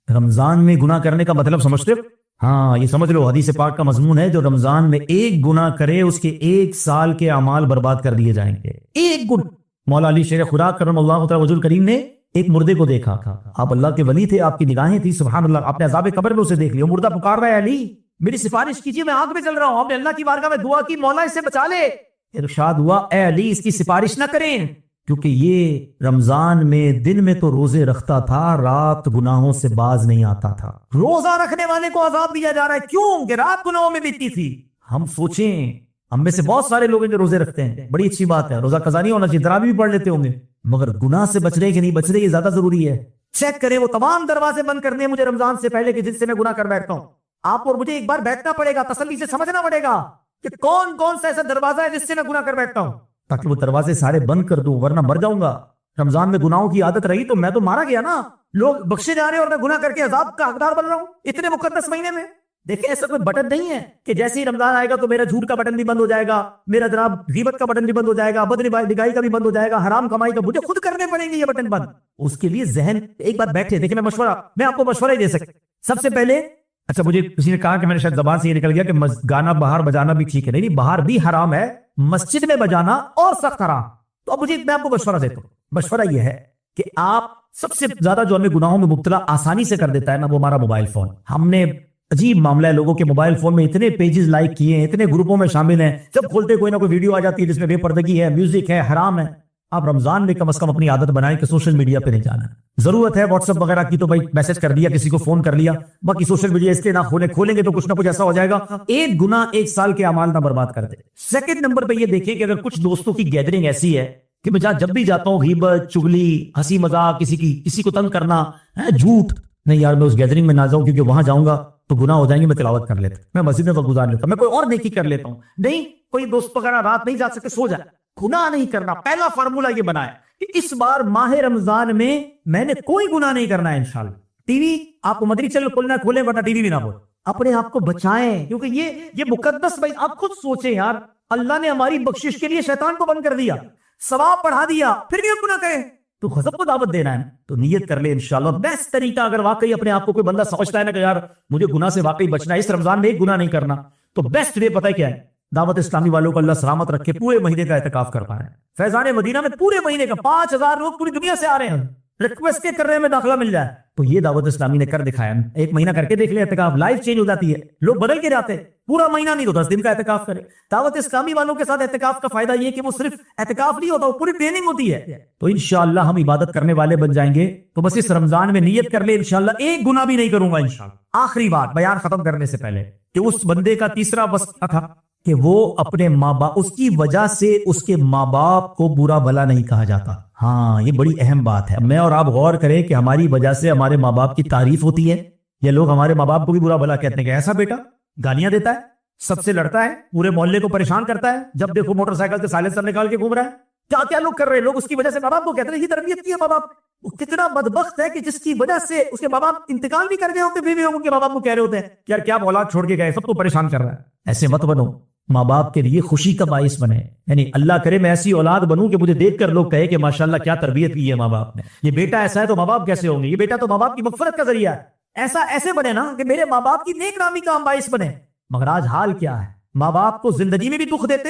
رمضان میں گناہ کرنے کا مطلب سمجھتے ہو؟ ہاں یہ سمجھ لو، حدیث پاک کا مضمون ہے جو رمضان میں ایک گناہ کرے اس کے 1 سال کے اعمال برباد کر دیے جائیں گے۔ ایک گناہ۔ مولا علی شیر خدا کرم اللہ تعالی وجہ الکریم نے ایک مردے کو دیکھا، آپ اللہ کے ولی تھے، آپ کی نگاہیں تھی، سبحان اللہ، آپ نے عذاب قبر میں اسے دیکھ لیا، مردہ پکار رہا ہے علی میری سفارش کیجیے، میں آگ میں چل رہا ہوں۔ آپ نے اللہ کی بارگاہ میں دعا کی، مولا اسے بچا لے۔ ارشاد ہوا اے علی اس کی سفارش نہ کریں، کیونکہ یہ رمضان میں دن میں تو روزے رکھتا تھا، رات گناہوں سے باز نہیں آتا تھا۔ روزہ رکھنے والے کو عذاب دیا جا رہا ہے، کیوں کہ رات گناہوں میں بیتی تھی۔ ہم سوچیں، ہم میں سے بہت سارے لوگ ہیں جو روزے رکھتے ہیں، بڑی اچھی بات ہے، روزہ قضا نہیں ہونا چاہیے، تراویح بھی پڑھ لیتے ہوں گے، مگر گناہ سے بچ رہے کہ نہیں بچ رہے یہ زیادہ ضروری ہے۔ چیک کریں، وہ تمام دروازے بند کرنے ہیں مجھے رمضان سے پہلے کہ جس سے میں گناہ کر بیٹھتا ہوں۔ آپ اور مجھے ایک بار بیٹھنا پڑے گا، تسلی سے سمجھنا پڑے گا کہ کون کون سا ایسا دروازہ ہے جس سے میں گناہ کر بیٹھتا ہوں، تاکہ وہ دروازے سارے بند کر دوں، ورنہ مر جاؤں گا۔ رمضان میں گناہوں کی عادت رہی تو میں تو مارا گیا نا، لوگ بخشے جا رہے ہیں اور میں گناہ کر کے عذاب کا حقدار بن رہا ہوں اتنے مقدس مہینے میں۔ دیکھیں ایسا کوئی بٹن نہیں ہے کہ جیسے ہی رمضان آئے گا تو میرا جھوٹ کا بٹن بھی بند ہو جائے گا، میرا جناب غیبت کا بٹن بھی بند ہو جائے گا، بدنگاہی کا بھی بند ہو جائے گا، حرام کمائی کا مجھے خود کرنے پڑیں گے یہ بٹن بند۔ اس کے لیے ذہن ایک بار بیٹھے، دیکھیں میں آپ کو مشورہ ہی دے سکتا۔ سب سے پہلے اچھا مجھے کسی نے کہا کہ میں نے شاید زبان سے یہ نکل گیا کہ گانا باہر بجانا بھی ٹھیک ہے، نہیں باہر بھی حرام ہے، مسجد میں بجانا اور سخت حرام۔ تو اب میں آپ کو مشورہ دیتا ہوں، مشورہ یہ ہے کہ آپ سب سے زیادہ جو ہمیں گناہوں میں مبتلا آسانی سے کر دیتا ہے نا، وہ ہمارا موبائل فون۔ ہم نے عجیب معاملہ ہے، لوگوں کے موبائل فون میں اتنے پیجز لائک کیے ہیں، اتنے گروپوں میں شامل ہیں، جب کھولتے کوئی نہ کوئی ویڈیو آ جاتی ہے جس میں بے پردگی ہے، میوزک ہے، حرام ہے۔ آپ رمضان میں کم از کم اپنی عادت بنائیں کہ سوشل میڈیا پہ نہیں جانا۔ ضرورت ہے واٹس ایپ وغیرہ کی تو بھائی میسج کر دیا، کسی کو فون کر لیا، باقی سوشل میڈیا اس کے نہ کھولیں گے تو کچھ نہ کچھ ایسا ہو جائے گا، ایک گناہ 1 سال کے اعمال نہ برباد کر دے۔ سیکنڈ نمبر پہ یہ دیکھیں کہ اگر کچھ دوستوں کی گیدرنگ ایسی ہے کہ میں جب بھی جاتا ہوں غیبت، چغلی، ہنسی مذاق، کسی کو تنگ کرنا، جھوٹ، نہیں یار میں اس گیدرنگ میں نہ جاؤں کیونکہ وہاں جاؤں گا تو گناہ ہو جائیں گے، میں تلاوت کر لیتا ہوں، میں مسجد میں وقت گزار لیتا ہوں، میں کوئی اور نیکی کر لیتا ہوں، نہیں کوئی دوست وغیرہ رات نہیں جا سکے، سو جائے، گناہ نہیں کرنا۔ پہلا فارمولا یہ بنایا کہ اس بار ماہ رمضان میں نے کوئی گناہ نہیں کرنا ہے انشاءاللہ۔ ٹی وی آپ کو مدری چینل کھولنا کھولیں، ورنہ ٹی وی بھی نہ کھولیں، اپنے آپ کو بچائیں، کیونکہ یہ مقدس بھائی آپ خود سوچیں یار، اللہ نے ہماری بخشش کے لیے شیطان کو بند کر دیا، ثواب بڑھا دیا، پھر بھی ہم گناہ کریں تو غضب کو دعوت دینا ہے، تو نیت کر لے انشاءاللہ۔ بیسٹ طریقہ اگر واقعی اپنے آپ کو کوئی بندہ سمجھتا ہے نا کہ یار مجھے گناہ سے واقعی بچنا ہے، اس رمضان میں ایک گناہ نہیں کرنا، تو بیسٹ وے پتہ ہے کیا ہے؟ دعوت اسلامی والوں کو اللہ سلامت رکھے، پورے مہینے کا اعتکاف کر پا رہے ہیں فیضان مدینہ میں، پورے مہینے کا 5000 لوگ پوری دنیا سے آ رہے ہیں، ریکویسٹ کر رہے ہیں میں داخلہ مل جائے، تو یہ دعوت اسلامی نے کر دکھایا۔ ایک مہینہ کر کے دیکھ لیں اعتکاف، لائف چینج ہو جاتی ہے، لوگ بدل کے جاتے ہیں، پورا مہینہ نہیں تو 10 دن کا اعتکاف کرے۔ دعوت اسلامی والوں کے ساتھ اعتکاف کا فائدہ یہ کہ وہ صرف اعتکاف نہیں ہوتا، وہ پوری ٹریننگ ہوتی ہے، تو انشاءاللہ ہم عبادت کرنے والے بن جائیں گے۔ تو بس اس رمضان میں نیت کر لے انشاءاللہ ایک گناہ بھی نہیں کروں گا انشاءاللہ۔ آخری بات بیان ختم کرنے سے پہلے کہ اس بندے کا تیسرا وصف تھا کہ وہ اپنے ماں باپ، اس کی وجہ سے اس کے ماں باپ کو برا بھلا نہیں کہا جاتا۔ ہاں یہ بڑی اہم بات ہے، میں اور آپ غور کریں کہ ہماری وجہ سے ہمارے ماں باپ کی تعریف ہوتی ہے، یا لوگ ہمارے ماں باپ کو بھی برا بھلا کہتے ہیں کہ ایسا بیٹا، گالیاں دیتا ہے، سب سے لڑتا ہے، پورے محلے کو پریشان کرتا ہے، جب دیکھو موٹر سائیکل سے سائلنسر نکال کے گھوم رہا ہے، کیا کیا لوگ کر رہے ہیں، لوگ اس کی وجہ سے ماں باپ کو کہتے ہیں یہ تربیت کی ہے ماں باپ۔ کتنا بدبخت ہے کہ جس کی وجہ سے اس کے ماں باپ انتقال بھی کر گئے ہوتے، بیوی ان کے ماں باپ کو کہہ رہے ہوتے ہیں یار کیا اولاد چھوڑ کے گئے، سب کو پریشان کر رہا ہے۔ ایسے مت بنو، ماں باپ کے لیے خوشی کا باعث بنے، یعنی اللہ کرے میں ایسی اولاد بنوں کہ مجھے دیکھ کر لوگ کہے کہ ماشاءاللہ کیا تربیت کی ہے ماں باپ نے، یہ بیٹا ایسا ہے تو ماں باپ کیسے ہوں گے، یہ بیٹا تو ماں باپ کی مغفرت کا ذریعہ ہے۔ ایسے بنے نا کہ میرے ماں باپ کی نیک نامی کا ہم باعث بنے۔ مگر آج حال کیا ہے، ماں باپ کو زندگی میں بھی دکھ دیتے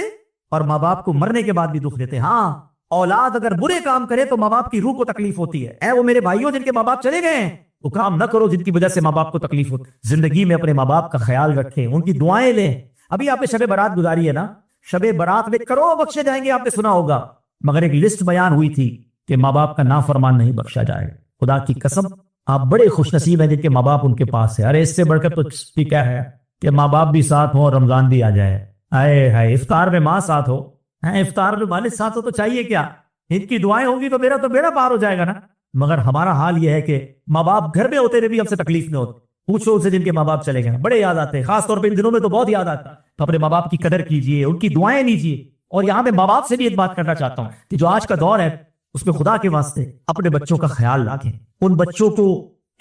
اور ماں باپ کو مرنے کے بعد بھی دکھ دیتے۔ ہاں اولاد اگر برے کام کرے تو ماں باپ کی روح کو تکلیف ہوتی ہے، اے وہ میرے بھائیوں جن کے ماں باپ چلے گئے ہیں، وہ کام نہ کرو جن کی وجہ سے ماں باپ کو تکلیف ہوتی، زندگی میں اپنے ماں باپ کا خیال رکھیں، ان کی دعائیں لیں۔ ابھی آپ نے شب برات گزاری ہے نا، شب برات میں کروڑوں بخشے جائیں گے، آپ نے سنا ہوگا، مگر ایک لسٹ بیان ہوئی تھی کہ ماں باپ کا نافرمان نہیں بخشا جائے گا۔ خدا کی قسم آپ بڑے خوش نصیب ہیں جن کے ماں باپ ان کے پاس ہے۔ ارے اس سے بڑھ کر تو کیا ہے کہ ماں باپ بھی ساتھ ہوں اور رمضان بھی آ جائے، آئے ہائے افطار میں ماں ساتھ ہو، افطار میں والد ساتھ ہو تو چاہیے کیا، ان کی دعائیں ہوں گی تو میرا پار ہو جائے گا نا. مگر ہمارا حال یہ ہے کہ ماں باپ گھر میں ہوتے ہوئے بھی ہم سے تکلیف میں ہوتے. پوچھو ان سے جن کے ماں باپ چلے گئے بڑے یاد آتے ہیں, خاص طور پہ ان دنوں میں تو بہت یاد آتا ہے. تو اپنے ماں باپ کی قدر کیجئے, ان کی دعائیں لیجئے. اور یہاں پہ ماں باپ سے بھی ایک بات کرنا چاہتا ہوں کہ جو آج کا دور ہے اس میں خدا کے واسطے اپنے بچوں کا خیال رکھیں. ان بچوں کو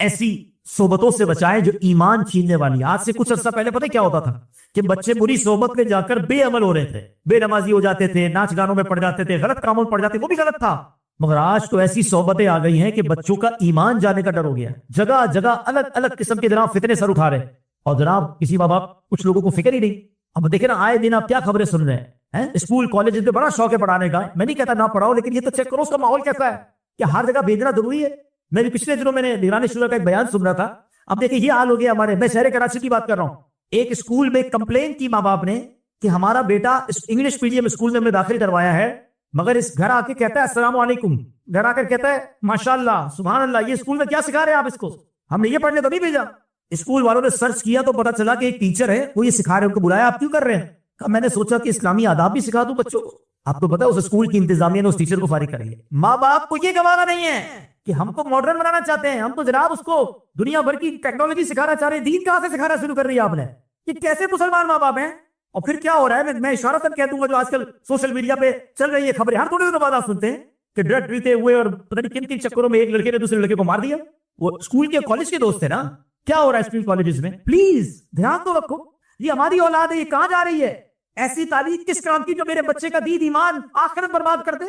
ایسی صحبتوں سے بچائیں جو ایمان چھیننے والی. آج سے کچھ عرصہ پہلے پتہ کیا ہوتا تھا کہ بچے بری صحبت میں جا کر بے عمل ہو رہے تھے, بے نمازی ہو جاتے تھے, ناچ گانوں میں پڑ جاتے تھے, غلط کاموں میں پڑ جاتے تھے. وہ بھی غلط تھا. مگر آج تو ایسی صحبتیں آ گئی ہیں کہ بچوں کا ایمان جانے کا ڈر ہو گیا. جگہ جگہ الگ الگ قسم کے جناب فتنے سر اٹھا رہے ہیں, اور جناب کسی ماں باپ کچھ لوگوں کو فکر ہی نہیں. اب دیکھیں نا, آئے دن آپ کیا خبریں سن رہے ہیں. اسکول کالج میں بڑا شوق ہے پڑھانے کا, میں نہیں کہتا نہ پڑھاؤ, لیکن یہ تو چیک کرو اس کا ماحول کیسا ہے. کہ ہر جگہ بھیجنا ضروری ہے. میری پچھلے دنوں میں نے نگرانی شورا کا ایک بیان سن رہا تھا. اب دیکھیں یہ حال ہو گیا ہمارے, میں شہر کراچی کی بات کر رہا ہوں. ایک اسکول میں کمپلین کی ماں باپ نے کہ ہمارا بیٹا انگلش میڈیم اسکول میں ہم نے داخل کروایا ہے, مگر اس گھر آ کے کہتا ہے السلام علیکم, گھر آ کر کہتا ہے ماشاءاللہ سبحان اللہ, یہ اسکول میں کیا سکھا رہے ہیں آپ اس کو, ہم نے یہ پڑھنے تو نہیں بھیجا. اسکول والوں نے سرچ کیا تو پتا چلا کہ ایک ٹیچر ہے وہ یہ سکھا رہے ہیں, ان کو بلایا آپ کیوں کر رہے ہیں. میں نے سوچا کہ اسلامی آداب بھی سکھا دوں بچوں کو. آپ کو پتا ہے اس اسکول کی انتظامیہ نے اس ٹیچر کو فارغ کر لیا. ماں باپ کو یہ گوارا نہیں ہے کہ ہم کو ماڈرن بنانا چاہتے ہیں, ہم تو جناب اس کو دنیا بھر کی ٹیکنالوجی سکھانا چاہ رہے ہیں. دین کہاں سے سکھانا شروع کر رہی ہے آپ نے؟ یہ کیسے مسلمان ماں باپ ہیں؟ اور پھر کیا ہو رہا ہے, میں اشارتاً کہہ دوں گا جو آج کل سوشل میڈیا پہ چل رہی ہے خبریں, ہر تھوڑے دنوں بعد آپ سنتے ہیں کہ ڈرگ پیتے ہوئے اور پتہ نہیں کن کن چکروں میں ایک لڑکے نے دوسرے لڑکے کو مار دیا. وہ اسکول کے کالج کے دوست ہیں نا. کیا ہو رہا ہے اسکول کالجز میں؟ پلیز دھیان تو رکھو, یہ ہماری اولاد ہے, یہ کہاں جا رہی ہے؟ ایسی تعلیم کس کام کی جو میرے بچے کا دین ایمان آخرت برباد کر دے؟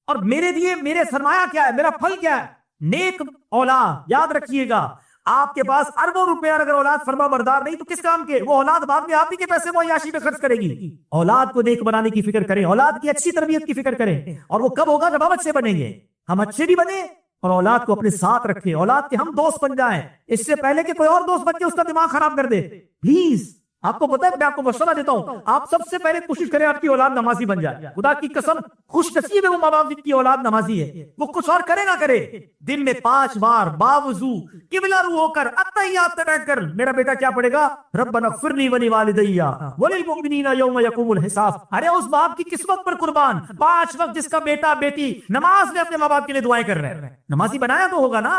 اور میرے لیے میرے سرمایہ کیا ہے, میرا پھل کیا ہے؟ نیک اولاد. یاد رکھیے گا, آپ کے پاس اربوں روپے اگر اولاد فرما بردار نہیں تو کس کام کے؟ وہ اولاد بعد میں آپ ہی کے پیسے وہ عیاشی پہ خرچ کرے گی. اولاد کو نیک بنانے کی فکر کریں, اولاد کی اچھی تربیت کی فکر کریں. اور وہ کب ہوگا جب ہم اچھے بنیں گے. ہم اچھے بھی بنیں اور اولاد کو اپنے ساتھ رکھیں, اولاد کے ہم دوست بن جائیں, اس سے پہلے کہ کوئی اور دوست بن کے اس کا دماغ خراب کر دے. پلیز آپ کو پتا ہے, میں آپ کو مشورہ دیتا ہوں, آپ سب سے پہلے کوشش کریں آپ کی اولاد نمازی بن جائے. خدا کی قسم خوش نصیب ہے وہ ماں باپ جن کی اولاد نمازی ہے. وہ کچھ اور کرے نہ کرے, دن میں 5 بار باوضو قبلہ رو ہو کر اتحیات میں بیٹھ کر میرا بیٹا کیا پڑھے گا؟ ربنا اغفر لی ولوالدی وللمؤمنین یوم یقوم الحساب. ارے اس باپ کی قسمت پر قربان, 5 وقت جس کا بیٹا بیٹی نماز میں اپنے ماں باپ کے لیے دعائیں کر رہے ہیں. نمازی بنایا تو ہوگا نا.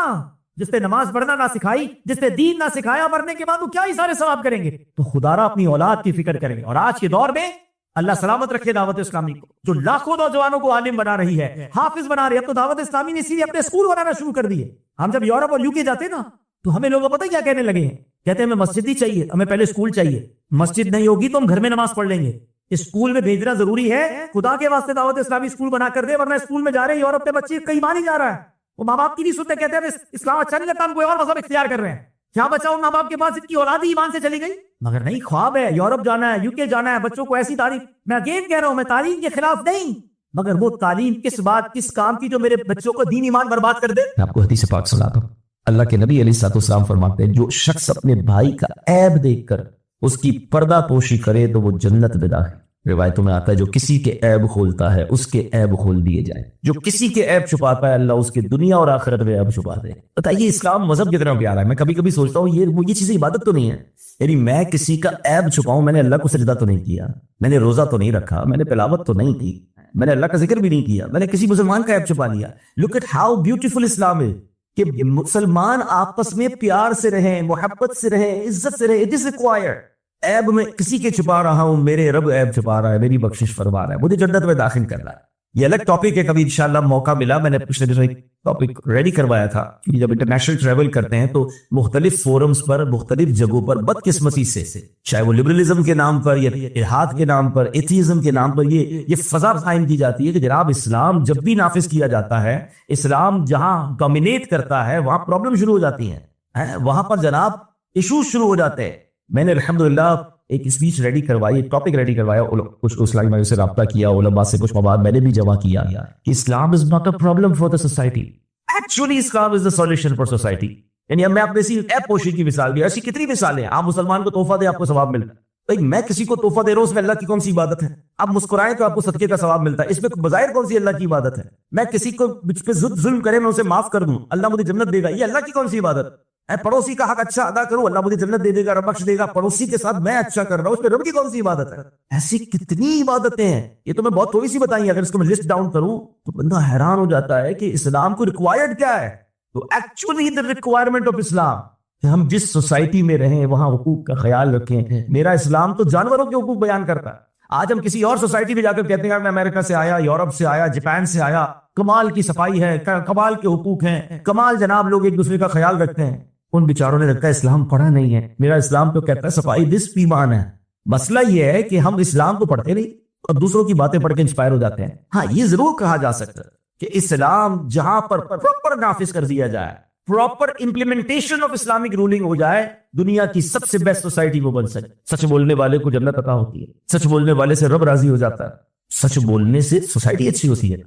جس نے نماز پڑھنا نہ سکھائی, جس نے دین نہ سکھایا, مرنے کے بعد وہ کیا ہی سارے ثواب کریں گے؟ تو خدا را اپنی اولاد کی فکر کریں. اور آج کے دور میں اللہ سلامت رکھے دعوت اسلامی کو, جو لاکھوں نوجوانوں کو عالم بنا رہی ہے, حافظ بنا رہی ہے. اب تو دعوت اسلامی نے اسی لیے اپنے اسکول بنانا شروع کر دیے. ہم جب یورپ اور UK جاتے نا تو ہمیں لوگ پتہ کیا کہنے لگے ہیں, کہتے ہیں ہمیں مسجد ہی چاہیے, ہمیں پہلے اسکول چاہیے. مسجد نہیں ہوگی تو ہم گھر میں نماز پڑھ لیں گے. اسکول میں بھیجنا ضروری ہے. خدا کے واسطے دعوت اسلامی اسکول بنا کر دے, ورنہ اسکول میں جا رہے ہیں یورپ میں بچے کہیں مان ہی جا رہا ہے. وہ ماں باپ کی نہیں سنتے, کہتے ہیں اسلام اچھا نہیں لگتا, ہم کوئی اور مذہب اختیار کر رہے ہیں. کیا بچا ان ماں باپ کے پاس جن کی اولاد ہی ایمان سے چلی گئی؟ مگر نہیں, خواب ہے یورپ جانا ہے, UK جانا ہے, بچوں کو ایسی تعلیم. میں اگین کہہ رہا ہوں, میں تعلیم کے خلاف نہیں, مگر وہ تعلیم کس بات کس کام کی جو میرے بچوں کو دین ایمان برباد کر دے. میں آپ کو حدیث پاک سناتا ہوں. اللہ کے نبی علیہ الصلوۃ والسلام فرماتے ہیں, جو شخص اپنے بھائی کا عیب دیکھ کر اس کی پردہ پوشی کرے تو وہ جنت میں داخل. روایتوں میں آتا ہے جو کسی کے عیب کھولتا ہے اس کے عیب کھول دیے جائیں. جو کسی کے عیب چھپاتا ہے اللہ اس کے دنیا اور آخرت میں عیب چھپا دے. بتائیے اسلام مذہب کتنا پیارا ہے. میں کبھی کبھی سوچتا ہوں یہ چیزیں عبادت تو نہیں ہے. یعنی میں کسی کا عیب چھپاؤں, میں نے اللہ کو سجدہ تو نہیں کیا, میں نے روزہ تو نہیں رکھا, میں نے تلاوت تو نہیں کی, میں نے اللہ کا ذکر بھی نہیں کیا, میں نے کسی مسلمان کا عیب چھپا لیا. لک ایٹ ہاؤ بیوٹیفل اسلام ہے کہ مسلمان آپس میں پیار سے رہیں, محبت سے رہیں, عزت سے رہیں. It is required. عیب میں کسی کے چھپا رہا ہوں, میرے رب عیب چھپا رہا ہے, میری بخشش فرما رہا ہے, مجھے جنت میں داخل کر رہا ہے. یہ الگ ٹاپک ہے, کبھی انشاءاللہ موقع ملا. میں نے پچھلے دنوں ایک ٹاپک ریڈی کروایا تھا کہ جب انٹرنیشنل ٹریول کرتے ہیں تو مختلف فورمز پر, مختلف جگہوں پر بدقسمتی سے, چاہے وہ لبرلزم کے نام پر یا الحاد کے نام پر, ایتھیزم کے نام پر, یہ فضا قائم کی جاتی ہے کہ جناب اسلام جب بھی نافذ کیا جاتا ہے, اسلام جہاں ڈومینیٹ کرتا ہے وہاں پرابلم شروع ہو جاتی ہیں, وہاں پر جناب ایشوز شروع ہو جاتے ہیں. میں نے الحمدللہ ایک اسپیچ ریڈی کروائی, ایک ٹاپک ریڈی کروایا, کچھ اسلامی بھائیوں سے رابطہ کیا, علماء سے کچھ مواد میں نے بھی جمع کیا کہ Islam is not a problem for the society, actually Islam is the solution for society. یعنی میں اپنے اسی ایپ پوشی کی مثال دی, ایسی کتنی مثالیں. آپ مسلمان کو تحفہ دیں آپ کو ثواب ملتا ہے. میں کسی کو تحفہ دے رہا ہوں, اس میں اللہ کی کون سی عبادت ہے؟ آپ مسکرائیں تو آپ کو صدقے کا ثواب ملتا ہے, اس میں بظاہر کون سی اللہ کی عبادت ہے؟ میں کسی کو مجھ پہ ظلم کرے میں اسے معاف کر دوں, اللہ مجھے جنت دے گا, یہ اللہ کی کون سی عبادت؟ اے پڑوسی کا حق اچھا ادا کرو، اللہ مجھے جنت دے دے گا، رب بخش دے گا، پڑوسی کے ساتھ میں اچھا کر رہا ہوں، اس میں رب کی کون سی عبادت ہے؟ ایسی کتنی عبادتیں ہیں، یہ تو میں بہت تھوڑی سی بتائیں، اگر اس کو میں لسٹ ڈاؤن کروں تو بندہ حیران ہو جاتا ہے کہ اسلام کو ریکوائرڈ کیا ہے. تو ایکچولی دا ریکوائرمنٹ آف اسلام کہ ہم جس سوسائٹی میں رہیں وہاں حقوق کا خیال رکھیں. میرا اسلام تو جانوروں کے حقوق بیان کرتا ہے. آج ہم کسی اور سوسائٹی میں جا کر کہتے ہیں میں امریکہ سے آیا، یورپ سے آیا، جاپان سے آیا، کمال کی صفائی ہے، کمال کے حقوق ہیں، کمال جناب لوگ ایک دوسرے کا خیال رکھتے ہیں. ان بیچاروں نے لگتا ہے اسلام پڑھا نہیں ہے. میرا اسلام تو کہتا ہے صفائی نصف ایمان ہے. مسئلہ یہ ہے کہ ہم اسلام کو پڑھتے نہیں اور دوسروں کی باتیں پڑھ کے انسپائر ہو جاتے ہیں. ہاں یہ ضرور کہا جا سکتا ہے کہ اسلام جہاں پر پراپر نافذ کر دیا جائے، proper implementation of Islamic ruling ہو جائے، دنیا کی سب سے بیسٹ سوسائٹی وہ بن سکے. سچ بولنے والے کو جنت عطا ہوتی ہے، سچ بولنے والے سے رب راضی ہو جاتا ہے، سچ بولنے سے سوسائٹی اچھی ہوتی ہے.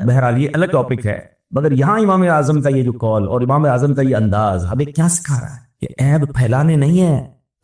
بہرحال یہ الگ ٹاپک ہے، مگر یہاں امام اعظم کا یہ جو کال اور امام اعظم کا یہ انداز ہمیں کیا سکھا رہا ہے کہ عیب پھیلانے نہیں ہے،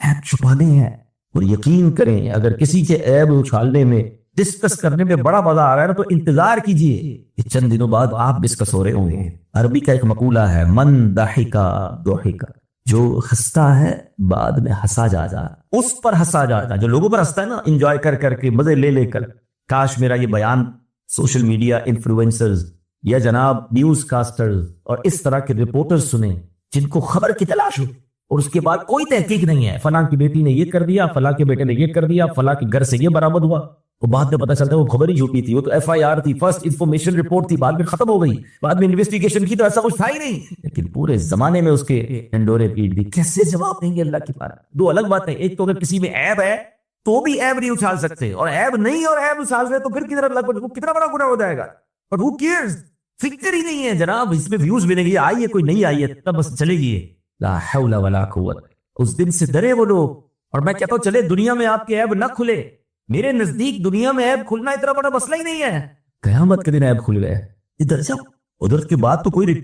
عیب چھپانے ہیں. اور یقین کریں اگر کسی کے عیب اچھالنے میں، ڈسکس کرنے میں بڑا مزہ آ رہا ہے نا، تو انتظار کیجئے کہ چند دنوں بعد آپ ڈسکس ہو رہے ہوں گے. عربی کا ایک مقولہ ہے، من ضحکا ضحکا، جو ہنستا ہے بعد میں ہنسا جا جا، اس پر ہنسا جا جا. جو لوگوں پر ہنستا ہے نا، انجوائے کر کر کے، مزے لے لے کر. کاش میرا یہ بیان سوشل میڈیا انفلوئنسرز یا جناب نیوز کاسٹرز اور اس طرح کے رپورٹر سنیں جن کو خبر کی تلاش ہو اور اس کے بعد کوئی تحقیق نہیں ہے. فلاں کی بیٹی نے یہ کر دیا، فلاں کے بیٹے نے یہ کر دیا، فلاں کے گھر سے یہ برآمد ہوا، وہ بعد میں پتہ چلتا ہے وہ خبر ہی جھوٹی تھی، وہ تو ایف آئی آر تھی، فرسٹ انفارمیشن رپورٹ تھی، بعد میں ختم ہو گئی، بعد میں انویسٹیگیشن کی تو ایسا کچھ تھا ہی نہیں، لیکن پورے زمانے میں اس کے ڈنڈورے پیٹ دی. کیسے جواب دیں گے اللہ کی بات؟ دو الگ باتیں. ایک تو اگر کسی میں عیب ہے تو بھی عیب نہیں اچھال سکتے، اور عیب نہیں اور عیب اچھال رہے تو پھر کدھر اللہ کو کتنا بڑا گناہ ہو جائے گا. اور who cares؟ فکر ہی نہیں ہے جناب اس میں ویوز ملیں گے، آئی ہے کوئی نہیں آئی ہے تب بس چلے گی. لا حول ولا قوت. اس دن سے ڈرے وہ لوگ. اور میں کہتا ہوں چلے دنیا میں آپ کے عیب نہ کھلے، میرے نزدیک دنیا میں عیب کھلنا اتنا بڑا مسئلہ ہی نہیں ہے. قیامت کے دن عیب کھل گئے، ادھر جاؤ ادھر کے بعد تو کوئی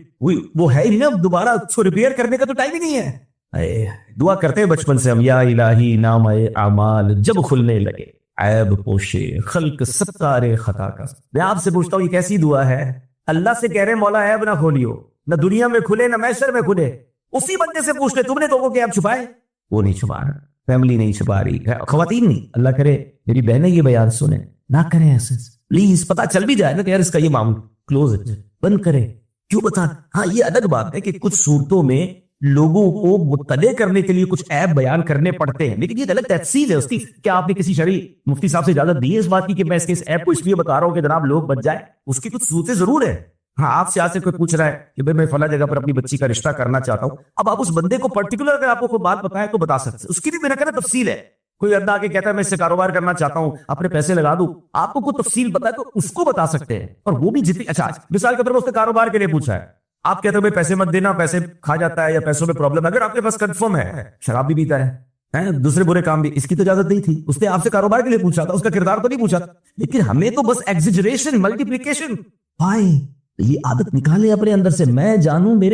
وہ ہے ہی نہیں نا، دوبارہ اس کو ریپیئر کرنے کا تو ٹائم ہی نہیں ہے. دعا کرتے ہیں بچپن سے ہم، یا الہی نام اعمال جب کھلنے لگے، عیب پوشے خلق ستارے خطا کا. میں آپ سے پوچھتا ہوں یہ کیسی دعا ہے؟ اللہ سے کہہ رہے مولا عیب نہ کھولیو، نہ دنیا میں کھلے نہ محشر میں کھلے. اسی بندے سے پوچھ لے تم نے تو وہ کہ عیب چھپائے، وہ نہیں چھپا رہا، فیملی نہیں چھپا رہی، خواتین نہیں. اللہ کرے میری بہنیں یہ بیان سنیں، نہ کریں ایسے پلیز. پتا چل بھی جائے نا کہ یار اس کا یہ معاملہ کلوز ہے، بند کریں. کیوں بتا؟ ہاں یہ الگ بات ہے کہ کچھ صورتوں میں لوگوں کو مطلع کرنے کے لیے کچھ عیب بیان کرنے پڑتے ہیں، لیکن یہ غلط تفصیل ہے اس کی. کیا آپ نے کسی شرعی مفتی صاحب سے اجازت دی ہے اس بات کی کہ میں اس کے اس عیب کو اس لیے بتا رہا ہوں کہ جناب لوگ بچ جائیں؟ اس کی کچھ صورتیں ضرور ہے. ہاں آپ سے آج سے کوئی پوچھ رہا ہے کہ بھائی میں فلاں جگہ پر اپنی بچی کا رشتہ کرنا چاہتا ہوں، اب آپ اس بندے کو پرٹیکولر اگر آپ کو کوئی بات بتائے تو بتا سکتے، اس کی بھی میرا کہنا تفصیل ہے. کوئی بندہ آگے کہتا ہے میں اس سے کاروبار کرنا چاہتا ہوں، اپنے پیسے لگا دوں، آپ کو کوئی تفصیل بتائے تو اس کو بتا سکتے ہیں. اور وہ بھی جتنی اچھا مثال کے طور پر اس نے کاروبار کے لیے پوچھا ہے، آپ کہتے ہیں پیسے مت دینا، پیسے کھا جاتا ہے یا پیسوں میں پرابلم ہے، اگر آپ کے پاس کنفرم ہے شراب بھی پیتا ہے، دوسرے برے کام بھی، اس کی تو اجازت نہیں تھی. اس نے آپ سے کاروبار کے لیے پوچھا تھا، اس کا کردار تو نہیں پوچھا تھا. لیکن ہمیں تو بس ایگزیجریشن، ملٹیپلیکیشن. بھائی یہ عادت نکالے اپنے اندر سے. میں جانوں میں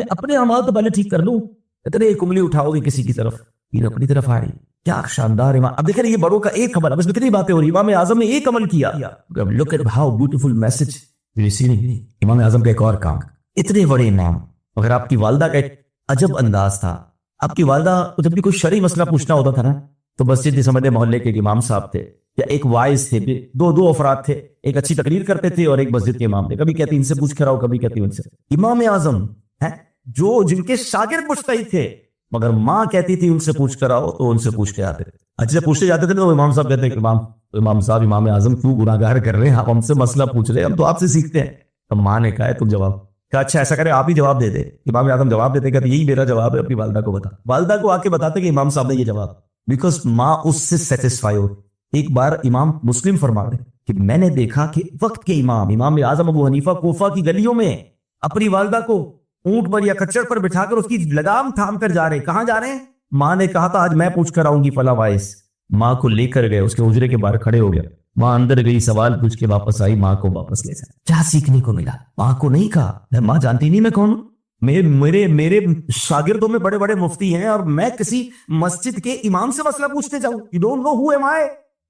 اپنے اعمال تو پہلے ٹھیک کر لوں. اتنے ایک انگلی اٹھاؤ گے کسی کی طرف، یہ اپنی طرف آ رہی. کیا شاندار امام. اب دیکھیں یہ بڑوں کا ایک عمل، اب اس میں کتنی باتیں ہو رہی. امام اعظم نے ایک عمل کیا. Look at how beautiful message. امام اعظم کا ایک اور کام، اتنے بڑے نام. مگر آپ کی والدہ کا ایک عجب انداز تھا. آپ کی والدہ کو جب بھی کوئی شرعی مسئلہ پوچھنا ہوتا تھا نا تو مسجد سمجھے محلے کے امام صاحب تھے یا ایک وائز تھے، دو افراد تھے، ایک اچھی تقریر کرتے تھے اور ایک مسجد کے امام تھے. کبھی کہتی ان سے پوچھ کر آؤ، کبھی کہتی ان سے. امام اعظم ہے جو جن کے شاگرد مجتہد تھے، مگر ماں کہتی تھی ان سے پوچھ کر آؤ تو ان سے پوچھ کے آتے تھے. اچھا پوچھتے جاتے تھے تو امام صاحب کہتے ہیں کہ امام صاحب امام اعظم کیوں گناہگار کر رہے ہیں، آپ ہم سے مسئلہ پوچھ رہے ہیں، ہم تو آپ سے سیکھتے ہیں. تو ماں نے کہا ہے تم جواب کہ اچھا ایسا کرے آپ ہی جواب دے دے. امام اعظم جواب دیتے کہ یہی میرا جواب ہے، اپنی والدہ کو بتا. والدہ کو آ کے بتاتے کہ امام صاحب نے یہ جواب، بیکاز ماں اس سے سیٹسفائی ہو. ایک بار امام مسلم فرما رہے کہ میں نے دیکھا کہ وقت کے امام اعظم ابو حنیفہ کوفہ کی گلیوں میں اپنی والدہ کو اونٹ پر یا کچڑ پر بٹھا کر اس کی لگام تھام کر جا رہے. کہاں جا رہے ہیں؟ ماں نے کہا تھا آج میں پوچھ کر آؤں گی فلاں وائس. ماں کو لے کر گئے، اس کے حجرے کے باہر کھڑے ہو گیا. ماں اندر گئی، سوال پوچھ کے واپس آئی، ماں کو واپس لے جائے. کیا سیکھنے کو ملا؟ ماں کو نہیں کہا، ماں جانتی نہیں میں کون ہوں. میرے شاگردوں میں بڑے بڑے مفتی ہیں اور میں کسی مسجد کے امام سے مسئلہ پوچھنے جاؤں؟ You don't know who am I؟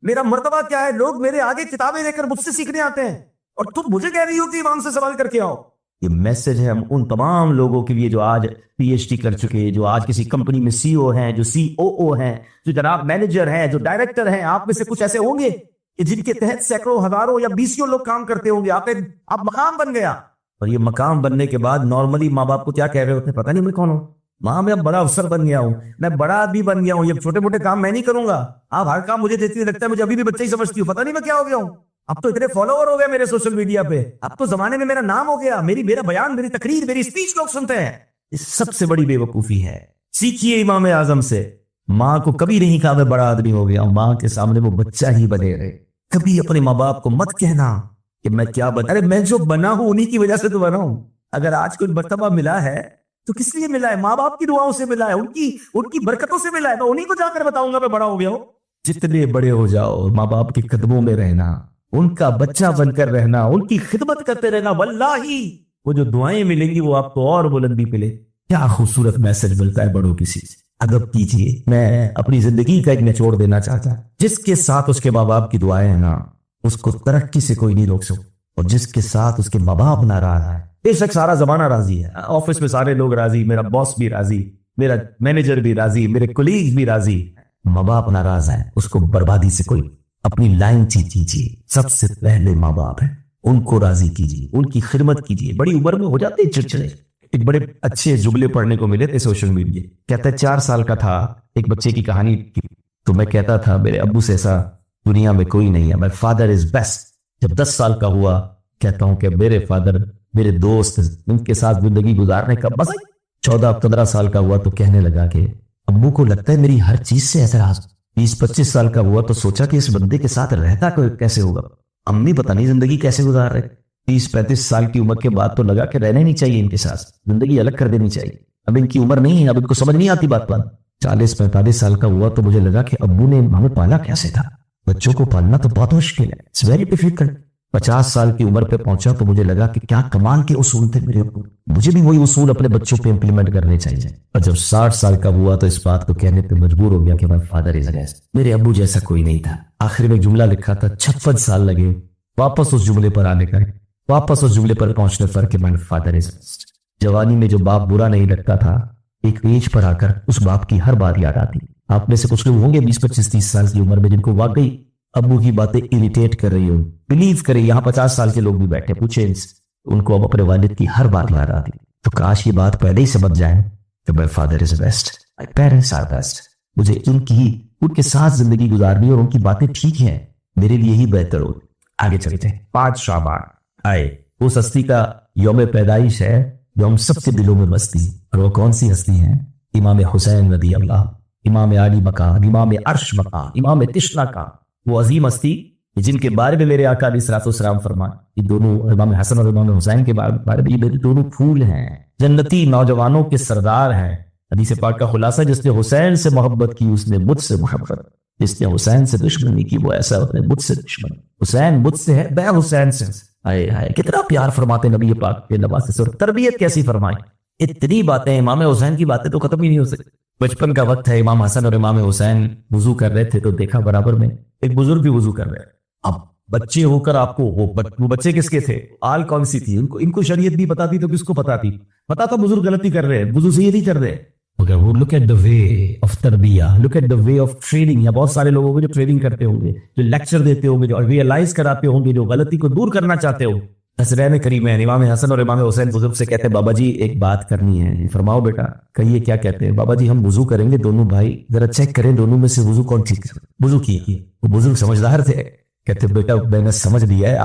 میرا مرتبہ کیا ہے؟ لوگ میرے آگے کتابیں لے کر مجھ سے سیکھنے آتے ہیں اور تم مجھے کہہ رہی ہو کہ امام سے سوال کر کے آؤ. یہ میسج ہے ہم ان تمام لوگوں کے لیے جو آج پی ایچ ڈی کر چکے, جو آج کسی کمپنی میں سی او ہیں, جو سی او او ہیں, جو جناب مینیجر ہیں, جو ڈائریکٹر ہیں. آپ میں سے کچھ ایسے ہوں گے کہ جن کے تحت سینکڑوں, ہزاروں یا بیسیوں لوگ کام کرتے ہوں گے. آپ مقام بن گیا, اور یہ مقام بننے کے بعد نارملی ماں باپ کو کیا کہہ رہے ہوتے ہیں, پتہ نہیں میں کون ہوں, ماں میں اب بڑا افسر بن گیا ہوں, میں بڑا آدمی بن گیا ہوں, یہ چھوٹے موٹے کام میں نہیں کروں گا, آپ ہر کام مجھے دیتی لگتا ہے, مجھے ابھی بھی بچہ ہی سمجھتی ہوں, پتہ نہیں میں کیا ہو گیا ہوں. اب تو اتنے فالوور ہو گئے میرے سوشل میڈیا پہ, اب تو زمانے میں میرا نام ہو گیا, میرا بیان, میری تقریر, میری اسپیچ لوگ سنتے ہیں. یہ سب سے بڑی بے وقوفی ہے. سیکھیے امام اعظم سے, ماں کو کبھی نہیں کہا میں بڑا آدمی ہو گیا ہوں, ماں کے سامنے وہ بچہ ہی بنے رہے. کبھی اپنے ماں باپ کو مت کہنا کہ میں کیا بنا, ارے میں جو بنا ہوں انہی کی وجہ سے تو بنا ہوں. اگر آج کوئی مرتبہ ملا ہے تو کس لیے ملا ہے؟ ماں باپ کی دعاؤں سے ملا ہے, ان کی برکتوں سے ملا ہے. میں انہی کو جا کر بتاؤں گا میں بڑا ہو گیا ہوں. جتنے بڑے ہو جاؤ, ماں باپ کے قدموں میں رہنا, ان کا بچہ بن کر رہنا, ان کی خدمت کرتے رہنا, واللہ وہ جو دعائیں ملیں گی وہ آپ کو اور بلندی ملے. کیا خوبصورت میسج ملتا ہے بڑوں کسی سے. ادب کیجیے. میں اپنی زندگی کا ایک نچوڑ دینا چاہتا ہوں, جس کے ساتھ اس کے ماں باپ کی دعائیں ہیں نا, اس کو ترقی سے کوئی نہیں روک سکتا. اور جس کے ساتھ اس کے ماں باپ نہ رہا ہے, بے شک سارا زمانہ راضی ہے, آفس میں سارے لوگ راضی, میرا باس بھی راضی, میرا مینیجر بھی راضی, میرے کولیگ بھی راضی, ماں باپ ناراض ہے, اس کو بربادی سے کوئی. اپنی لائن کیجیے, سب سے پہلے ماں باپ ہیں, ان کو راضی کیجیے, ان کی خدمت کیجیے. بڑی عمر میں ہو جاتے ہیں چڑچڑے. ایک بڑے اچھے جملے پڑھنے کو ملے تھے سوشل میڈیا. کہتا ہے 4 سال کا تھا, ایک بچے کی کہانی کی, تو میں کہتا تھا میرے ابو سے ایسا دنیا میں کوئی نہیں ہے, مائی فادر از بیسٹ. جب 10 سال کا ہوا کہتا ہوں کہ میرے فادر, میرے دوست, ان کے ساتھ زندگی گزارنے کا بس. 14-15 سال کا ہوا تو کہنے لگا کہ ابو کو لگتا ہے میری ہر چیز سے اعتراض. 20-25 سال کا ہوا تو سوچا کہ اس بندے کے ساتھ رہتا کیسے ہوگا, امی پتہ نہیں زندگی کیسے گزار رہے. 30-35 سال کی عمر کے بعد تو لگا کہ رہنا نہیں چاہیے ان کے ساتھ, زندگی الگ کر دینی چاہیے. اب ان کی عمر نہیں ہے, اب ان کو سمجھ نہیں آتی بات. 40-45 سال کا ہوا تو مجھے لگا کہ ابو نے ہمیں پالا کیسے تھا. بچوں کو پالنا تو بہت مشکل ہے, اٹس ویری ڈیفیکلٹ. 50 سال کی عمر پہ پہنچا تو مجھے لگا کہ کیا کمال کے اصول تھے میرے ابو, مجھے بھی وہی اصول اپنے بچوں پہ امپلیمنٹ کرنے چاہیے. اور جب 60 سال کا ہوا تو اس بات کو کہنے پہ مجبور ہو گیا کہ مائی فادر از بیسٹ. میرے ابو جیسا کوئی نہیں تھا. آخر میں ایک جملہ لکھا تھا, 56 سال لگے واپس اس جملے پر آنے کا, واپس اس جملے پر پہنچنے پر کہ مائی فادر از بیسٹ. جوانی میں جو باپ برا نہیں لگتا تھا, ایک ایج پر آ کر اس باپ کی ہر بات یاد آتی. آپ میں سے کچھ لوگ ہوں گے 20-25-30 سال کی عمر میں جن کو واقعی ابو کی باتیں اریٹیٹ کر رہی ہو. بلیو کریں, یہاں 50 سال کے لوگ بھی بیٹھے, پوچھیں ان کو اب اپنے والد کی ہر بات یاد آتی. تو کاش یہ بات پہلے ہی سمجھ جائیں کہ my father is best, my parents are best. مجھے ان کے ساتھ زندگی گزارنی اور ان کی باتیں ٹھیک ہیں, میرے لیے ہی بہتر ہو. آگے چلتے ہیں. 5 شعبان آئے, اس ہستی کا یوم پیدائش ہے جو ہم سب کے دلوں میں بستی, اور وہ کون سی ہستی ہیں؟ امام حسین رضی اللہ, امام علی مقام, امام عرش مقام, امام تشنا کا, وہ عظیم ہستی جن کے بارے میں میرے آقا علیہ الصلوۃ والسلام فرمائے, یہ دونوں امام حسن اور امام حسین کے بارے میں, یہ میرے دونوں پھول ہیں, جنتی نوجوانوں کے سردار ہیں. حدیث پاک کا خلاصہ, جس نے حسین سے محبت کی اس نے مجھ سے محبت, جس نے حسین سے دشمنی کی وہ ایسا اپنے مجھ سے دشمن. حسین مجھ سے ہے, میں حسین سے. آئے ہائے کتنا پیار فرماتے نبی پاک کے نواسے سے, اور تربیت کیسی فرمائی. اتنی باتیں, امام حسین کی باتیں تو ختم ہی نہیں ہو سکتی. بچپن کا وقت ہے, امام حسن اور امام حسین وضو کر رہے تھے تو دیکھا برابر میں ایک بزرگ بھی وضو کر رہے. اب بچے ہو کر آپ کو وہ بچے کس کے تھے, آل کون سی تھی, ان کو شریعت بھی پتا تھی تو کس کو پتا تھی, پتا تھا بزرگ غلطی کر رہے ہیں, وضو سے یہ نہیں کر رہے. مگر وہ look at the way of تربیہ, look at the way of training. یا بہت سارے لوگوں کو جو ٹریننگ کرتے ہوں گے, جو لیکچر دیتے ہوں گے, جو ریئلائز کراتے ہوں گے, جو غلطی کو دور کرنا چاہتے ہو. حسنین کریمین امام حسن اور امام حسین بزرگ سے کہتے ہیں بابا جی ایک بات کرنی ہے. فرماؤ بیٹا, کہیے کیا کہتے ہیں. بابا جی ہم وضو کریں گے دونوں بھائی, ذرا چیک کریں دونوں میں سے وضو کون ٹھیک ہے. وضو کیے. وہ بزرگ سمجھدار تھے, کہتے بیٹا میں نے سمجھ لیا ہے,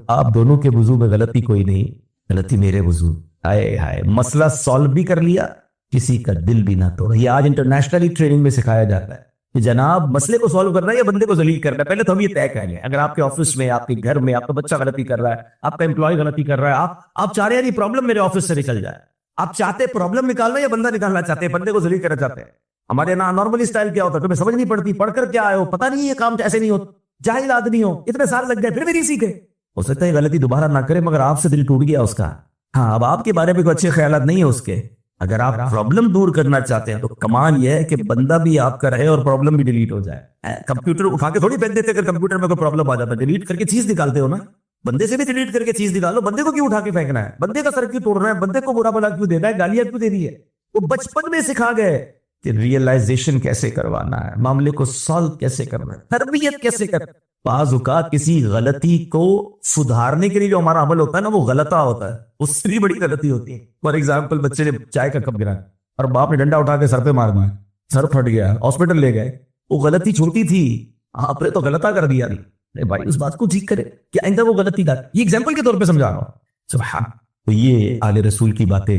آپ دونوں کے وضو میں غلطی کوئی نہیں, غلطی میرے وضو. آئے ہائے, مسئلہ سالو بھی کر لیا, کسی کا دل بھی نہ توڑا. یہ آج انٹرنیشنلی ٹریننگ میں سکھایا جاتا ہے کہ جناب مسئلے کو سالو کرنا ہے یا بندے کو ذلیل کرنا ہے, پہلے تو ہم یہ طے کر لیں. اگر آپ کے آفس میں, آپ کے گھر میں آپ کا بچہ غلطی کر رہا ہے, آپ کا امپلائی غلطی کر رہا ہے, آپ چاہ رہے ہیں یہ پرابلم میرے آفس سے نکل جائے, آپ چاہتے ہیں پرابلم نکالنا یا بندہ نکالنا چاہتے ہیں, بندے کو ذلیل کرنا چاہتے ہیں. ہمارے یہاں نارملی اسٹائل کیا ہوتا ہے, تمہیں سمجھ نہیں پڑتی, پڑھ کر کیا آئے ہو, پتہ نہیں یہ کام ایسے نہیں ہوتا, جاہل آدمی ہو, اتنے سال لگ گئے پھر بھی نہیں سیکھے. ہو سکتا ہے غلطی دوبارہ نہ کرے مگر آپ سے دل ٹوٹ گیا اس کا. ہاں, اب آپ کے بارے میں کوئی اچھے خیالات نہیں ہے اس کے. اگر آپ پرابلم دور کرنا چاہتے ہیں تو کمال یہ ہے کہ بندہ بھی آپ کا رہے اور پرابلم بھی ڈیلیٹ ہو جائے. کمپیوٹر اٹھا کے تھوڑی پھینک دیتے, اگر کمپیوٹر میں کوئی پرابلم آ جاتا ہے ڈیلیٹ کر کے چیز نکالتے ہو نا. بندے سے بھی ڈیلیٹ کر کے چیز نکالو. بندے کو کیوں اٹھا کے پھینکنا ہے؟ بندے کا سر کیوں توڑنا ہے؟ بندے کو برا بلا کیوں دینا ہے؟ گالیاں کیوں دینی ہے؟ وہ بچپن میں سکھا گئے کہ ریئلائزیشن کیسے کروانا ہے, معاملے کو سالو کیسے کرنا ہے, تربیت کیسے کرنا ہے. بعض اوقات کسی غلطی کو سدھارنے کے لیے جو ہمارا عمل ہوتا ہے نا, وہ غلطہ ہوتا ہے, اس سے بھی بڑی غلطی ہوتی ہے. فار ایگزامپل, بچے نے چائے کا کپ گرایا اور باپ نے ڈنڈا اٹھا کے سر پہ مار مارا, سر پھٹ گیا, ہاسپٹل لے گئے. وہ غلطی چھوٹی تھی, آپ نے تو غلطہ کر دیا. نہیں بھائی, اس بات کو ٹھیک کرے کہ آئندہ وہ غلطی نہ. یہ ایگزامپل کے طور پہ سمجھا رہا ہوں. سبحان. تو یہ آل رسول کی باتیں.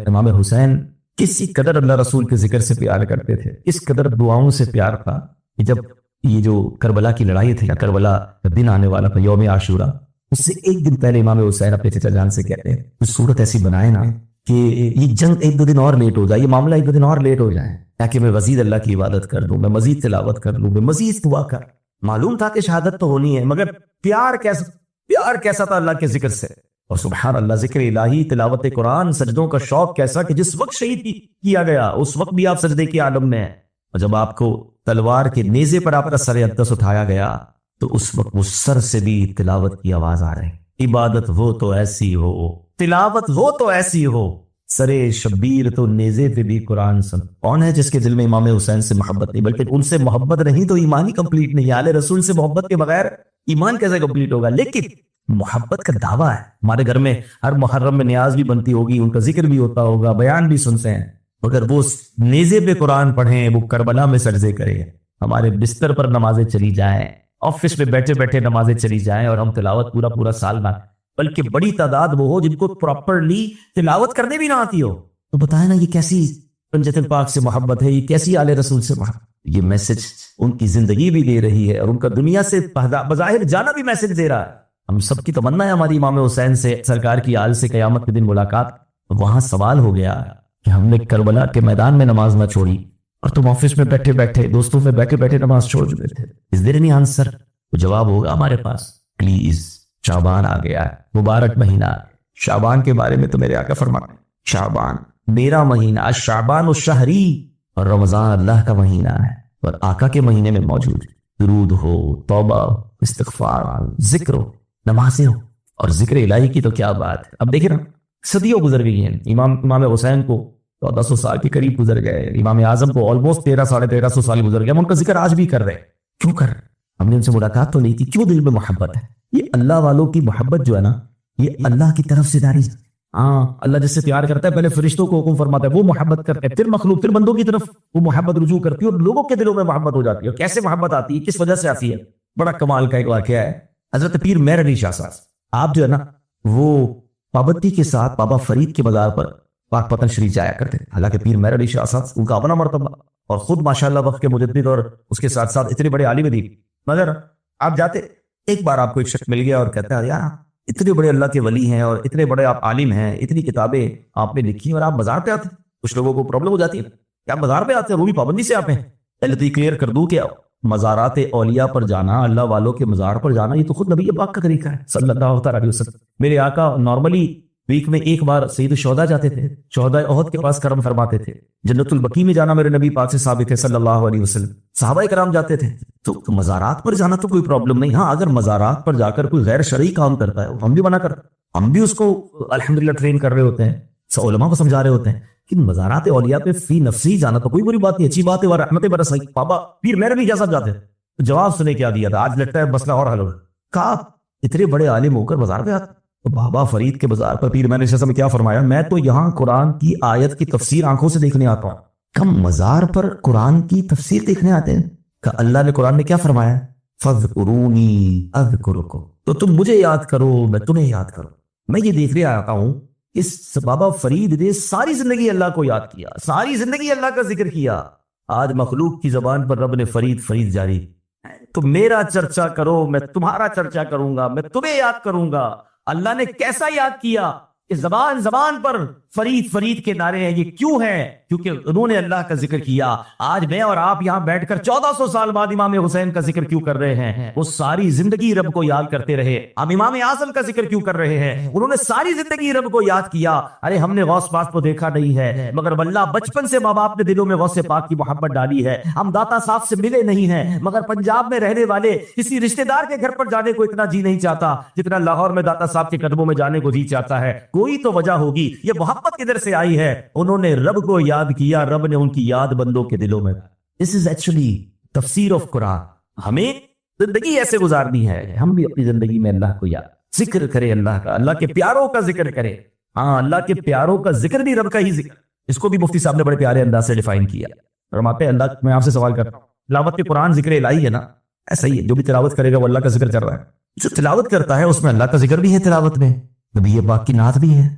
امام حسین کسی قدر اللہ رسول کے ذکر سے پیار کرتے تھے, اس قدر دعاؤں سے پیار تھا کہ جب یہ جو کربلا کی لڑائی تھی, کربلا کا دن آنے والا تھا, یوم عاشورہ, اس سے ایک دن پہلے امام حسین اپنے چچا جان سے کہتے ہیں کچھ صورت ایسی بنائے نا کہ یہ جنگ ایک دو دن اور لیٹ ہو جائے, یہ معاملہ ایک دو دن اور لیٹ ہو جائے, تاکہ میں مزید اللہ کی عبادت کر دوں, میں مزید تلاوت کر لوں, میں مزید دعا کر. معلوم تھا کہ شہادت تو ہونی ہے, مگر پیار کیسا تھا اللہ کے ذکر سے. اور سبحان اللہ, ذکر الہی, تلاوت قرآن, سجدوں کا شوق کیسا کہ جس وقت شہید کیا گیا اس وقت بھی آپ سجدے کے عالم میں, اور جب آپ کو تلوار کے نیزے پر آپ کا سر اقدس اٹھایا گیا تو اس وقت وہ سر سے بھی تلاوت کی آواز آ رہی. عبادت ہو تو ایسی ہو, تلاوت ہو تو ایسی ہو, سرے شبیر تو نیزے پہ بھی قرآن سن. کون ہے جس کے دل میں امام حسین سے محبت نہیں, بلکہ ان سے محبت نہیں تو ایمان ہی کمپلیٹ نہیں. آل رسول سے محبت کے بغیر ایمان کیسے کمپلیٹ ہوگا؟ لیکن محبت کا دعویٰ ہے. ہمارے گھر میں ہر محرم میں نیاز بھی بنتی ہوگی, ان کا ذکر بھی ہوتا ہوگا, بیان بھی سنتے ہیں, مگر وہ نیزے پہ قرآن پڑھیں, وہ کربلا میں سجدے کریں, ہمارے بستر پر نمازیں چلی جائیں, آفس میں بیٹھے بیٹھے نمازیں چلی جائیں, اور ہم تلاوت پورا سال نہ, بلکہ بڑی تعداد وہ ہو جن کو پراپرلی تلاوت کرنے بھی نہ آتی ہو. تو بتائیں نا, یہ کیسی پنجت پاک سے محبت ہے, یہ کیسی آل رسول سے محبت. یہ میسج ان کی زندگی بھی دے رہی ہے, اور ان کا دنیا سے بظاہر جانا بھی میسج دے رہا ہے. ہم سب کی تمنا ہے ہماری امام حسین سے, سرکار کی آل سے قیامت کے دن ملاقات. وہاں سوال ہو گیا کہ ہم نے کربلا کے میدان میں نماز نہ چھوڑی, اور تم آفس میں بیٹھے بیٹھے دوستوں میں بیٹھے بیٹھے نماز چھوڑ چکے تھے. اس دیر نہیں آنسر, وہ جواب ہوگا ہمارے پاس. پلیز, شعبان آ گیا ہے, مبارک مہینہ. شعبان کے بارے میں تو میرے آقا فرماتے ہیں, شعبان میرا مہینہ, شعبان الشہری, اور رمضان اللہ کا مہینہ ہے, اور آقا کے مہینے میں موجود درود ہو, توبہ, استغفار, ذکر ہو, نمازیں ہو, اور ذکر الہی کی تو کیا بات ہے. اب دیکھیں نا, صدیوں گزر گئی ہیں. امام حسین کو 1400 سال کے قریب گزر گئے, امام اعظم کو آلموسٹ 1300 سال گزر گئے. ہم ان کا ذکر آج بھی کر رہے ہیں. کیوں کر رہے؟ ہم نے ان سے ملاقات تو نہیں تھی, کیوں دل میں محبت ہے. یہ اللہ والوں کی محبت جو ہے نا, یہ اللہ کی طرف سے جاری ہے. ہاں, اللہ جس سے پیار کرتا ہے پہلے فرشتوں کو حکم فرماتا ہے, وہ محبت کرتے ہیں, پھر مخلوق, پھر بندوں کی طرف وہ محبت رجوع کرتی ہے, اور لوگوں کے دلوں میں محبت ہو جاتی ہے. اور کیسے محبت آتی ہے, کس وجہ سے آتی ہے؟ بڑا کمال کا ایک واقعہ ہے. حضرت پیر مہر علی شاہ صاحب, آپ جو ہے نا وہ پابندی کے ساتھ بابا فرید کے مزار پر پاک پتن شریف جایا کرتے ہیں. حالانکہ پیر مہر علی شاہ صاحب ان کا اپنا مرتبہ, اور خود ماشاءاللہ وقت کے مجدد, اور اس کے ساتھ ساتھ اتنے بڑے عالم دین, مگر آپ جاتے, ایک بار آپ کو ایک شخص مل گیا اور کہتا ہے یار اتنے بڑے اللہ کے ولی ہیں, اور اتنے بڑے آپ عالم ہیں, اتنی کتابیں آپ نے لکھی, اور آپ بازار پہ آتے ہیں. کچھ لوگوں کو پرابلم ہو جاتی ہے کہ آپ بازار پہ آتے ہیں, وہ بھی پابندی سے آتے ہیں. پہلے تو یہ کلیئر کر دوں کہ مزارات اولیاء پر جانا, اللہ والوں کے مزار پر جانا, یہ تو خود نبی پاک کا طریقہ ہے صلی اللہ تعالی علیہ وسلم. میرے آقا نارملی ویک میں ایک بار سید الشہداء جاتے تھے, شہداء احد کے پاس کرم فرماتے تھے. جنت البقیع میں جانا میرے نبی پاک سے ثابت ہے صلی اللہ علیہ وسلم. صحابہ کرام جاتے تھے. تو مزارات پر جانا تو کوئی پرابلم نہیں. ہاں, اگر مزارات پر جا کر کوئی غیر شرعی کام کرتا ہے, ہم بھی منع کرتے, ہم بھی اس کو الحمدللہ ٹرین کر رہے ہوتے ہیں, علماء کو سمجھا رہے ہوتے ہیں. کہ مزارات اولیاء پہ فی نفسی جانا تو کوئی بری بات نہیں, اچھی بات ہے. رحمت برس بابا پیر مہر علی جیسا جاتے ہیں. جواب سنے کیا دیا تھا, آج لگتا ہے مسئلہ اور حل ہو. کہا اتنے بڑے عالم ہو کر بازار پہ آتے. تو بابا فرید کے بازار پر پیر مہر علی نے کیا فرمایا, میں تو یہاں قرآن کی آیت کی تفسیر آنکھوں سے دیکھنے آتا ہوں. کم مزار پر قرآن کی تفسیر دیکھنے آتے ہیں. کہ اللہ نے قرآن میں کیا فرمایا, فذکرونی اذکرکم, تو تم مجھے یاد کرو میں تمہیں یاد کروں. میں یہ دیکھ رہا آتا ہوں اس بابا فرید نے ساری زندگی اللہ کو یاد کیا, ساری زندگی اللہ کا ذکر کیا. آج مخلوق کی زبان پر رب نے فرید فرید جاری. تو میرا چرچا کرو, میں تمہارا چرچا کروں گا, میں تمہیں یاد کروں گا. اللہ نے کیسا یاد کیا کہ زبان زبان پر فرید فرید کے نعرے ہیں. یہ کیوں ہے؟ کیونکہ انہوں نے اللہ کا ذکر کیا. آج میں اور آپ یہاں بیٹھ کر 1400 سال بعد امام حسین کا ذکر کیوں کر رہے ہیں؟ وہ ساری زندگی رب کو یاد کرتے رہے. ہم امام اعظم کا ذکر کیوں کر رہے ہیں؟ انہوں نے ساری زندگی رب کو یاد کیا. ارے ہم نے غوث پاک کو دیکھا نہیں ہے، مگر اللہ بچپن سے ماں باپ نے دلوں میں غوث پاک کی محبت ڈالی ہے. ہم داتا صاحب سے ملے نہیں ہیں، مگر پنجاب میں رہنے والے کسی رشتہ دار کے گھر پر جانے کو اتنا جی نہیں چاہتا جتنا لاہور میں داتا صاحب کے قدموں میں جانے کو جی چاہتا ہے. کوئی تو وجہ ہوگی. یہ محبت کدھر سے آئی ہے؟ انہوں نے رب کو یاد کیا، رب نے ان کی یاد بندوں کے دلوں میں. This is actually تفسیر آف قرآن. ہمیں زندگی ایسے گزارنی ہے، ہم بھی اپنی زندگی میں اللہ کو یاد ذکر کرے، اللہ کا، اللہ کے پیاروں کا ذکر کرے. ہاں، اللہ کے پیاروں کا ذکر بھی رب کا ہی ذکر. اس کو بھی مفتی صاحب نے بڑے پیارے انداز سے ڈیفائن کیا. فرماتے ہیں اللہ، میں آپ سے سوال کرتا ہوں، تلاوت کے قرآن ذکر الہی ہے نا؟ ایسا ہی ہے، جو بھی تلاوت کرے گا وہ اللہ کا ذکر کر رہا ہے. جو تلاوت کرتا ہے اس میں اللہ کا ذکر بھی ہے، تلاوت میں نبی پاک کی نعت بھی ہے.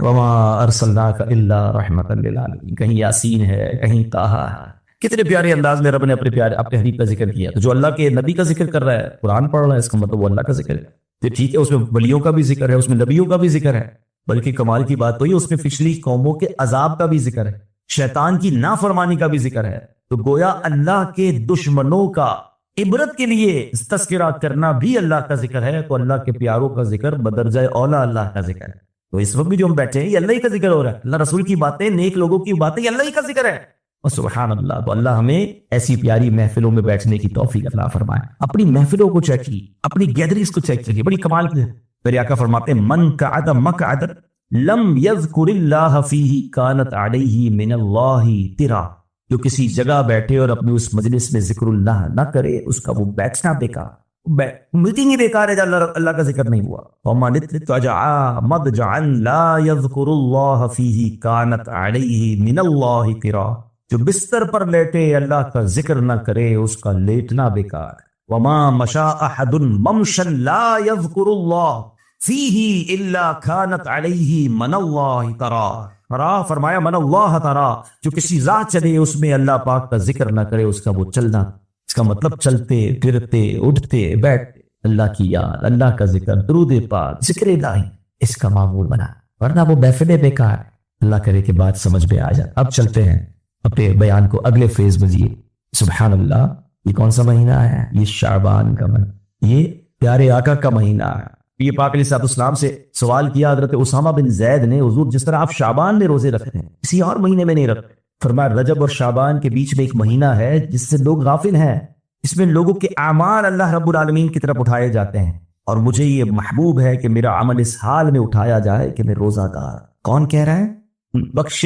وما ارسلناک الا رحمۃ للعالمین، کہیں یاسین ہے، کہیں طٰہٰ ہے. کتنے پیارے انداز میں رب نے اپنے حبیب کا ذکر کیا. تو جو اللہ کے نبی کا ذکر کر رہا ہے، قرآن پڑھ رہا ہے، اس کا مطلب وہ اللہ کا ذکر ہے. تو ٹھیک ہے، اس میں ولیوں کا بھی ذکر ہے، اس میں نبیوں کا بھی ذکر ہے، بلکہ کمال کی بات تو یہ اس میں پچھلی قوموں کے عذاب کا بھی ذکر ہے، شیطان کی نافرمانی کا بھی ذکر ہے. تو گویا اللہ کے دشمنوں کا عبرت کے لیے تذکرہ کرنا بھی اللہ کا ذکر ہے. تو اللہ کے پیاروں کا ذکر بدرجہ اولا اللہ کا ذکر ہے. تو اس وقت بھی جو ہم بیٹھے ہیں یہ اللہ ہی کا ذکر ہو رہا ہے. اللہ رسول کی باتیں، نیک لوگوں کی باتیں، یہ اللہ ہی کا ذکر ہے. اور سبحان اللہ. تو اللہ ہمیں ایسی پیاری محفلوں میں بیٹھنے کی توفیق عطا فرمائے. اپنی محفلوں کو چیک کیجیے، اپنی گیدرنگز کو چیک کیجیے، بڑی کمال کی ہے. میرے آقا فرماتے ہیں من قعد مقعدا لم یذکر اللہ فیہ کانت علیہ من اللہ ترا. جو کسی جگہ بیٹھے اور اپنی اس مجلس میں ذکر اللہ نہ کرے، اس کا وہ بیٹھنا بیکار، میٹنگ ہی بیکار ہے جب اللہ کا ذکر نہیں ہوا. ومن اتجع مضجعا لا یذکر اللہ فیہ کانت علیہ من اللہ ترا. جو بستر پر لیٹے اللہ کا ذکر نہ کرے، اس کا لیٹنا بیکار. وما مشى احد ممشا لا یذکر اللہ فیہ الا کانت علیہ من اللہ ترا. فرمایا من اللہ ترا، جو کسی راہ چلے اس میں اللہ پاک کا ذکر نہ کرے، اس کا وہ چلنا، اس کا مطلب چلتے پھرتے اٹھتے بیٹھتے اللہ کی یاد، اللہ کا ذکر، درود پاک، ذکر الہی، اس کا معمول بنا، ورنہ وہ محفلیں بیکار. اللہ کرے کہ بات سمجھ میں آ جائے. اب چلتے ہیں اپنے بیان کو اگلے فیز میں. سبحان اللہ. یہ کون سا مہینہ ہے؟ یہ شعبان کا مہینہ، یہ پیارے آقا کا مہینہ ہے. یہ پاک علیہ الصلوۃ والسلام سے سوال کیا حضرت اسامہ بن زید نے، حضور جس طرح آپ شعبان میں روزے رکھتے ہیں کسی اور مہینے میں نہیں رکھتے. فرمایا رجب اور شعبان کے بیچ میں ایک مہینہ ہے جس سے لوگ غافل ہیں. اس میں لوگوں کے اعمال اللہ رب العالمین کی طرف اٹھائے جاتے ہیں، اور مجھے یہ محبوب ہے کہ میرا عمل اس حال میں اٹھایا جائے کہ میں روزہ دار. کون کہہ رہا ہے؟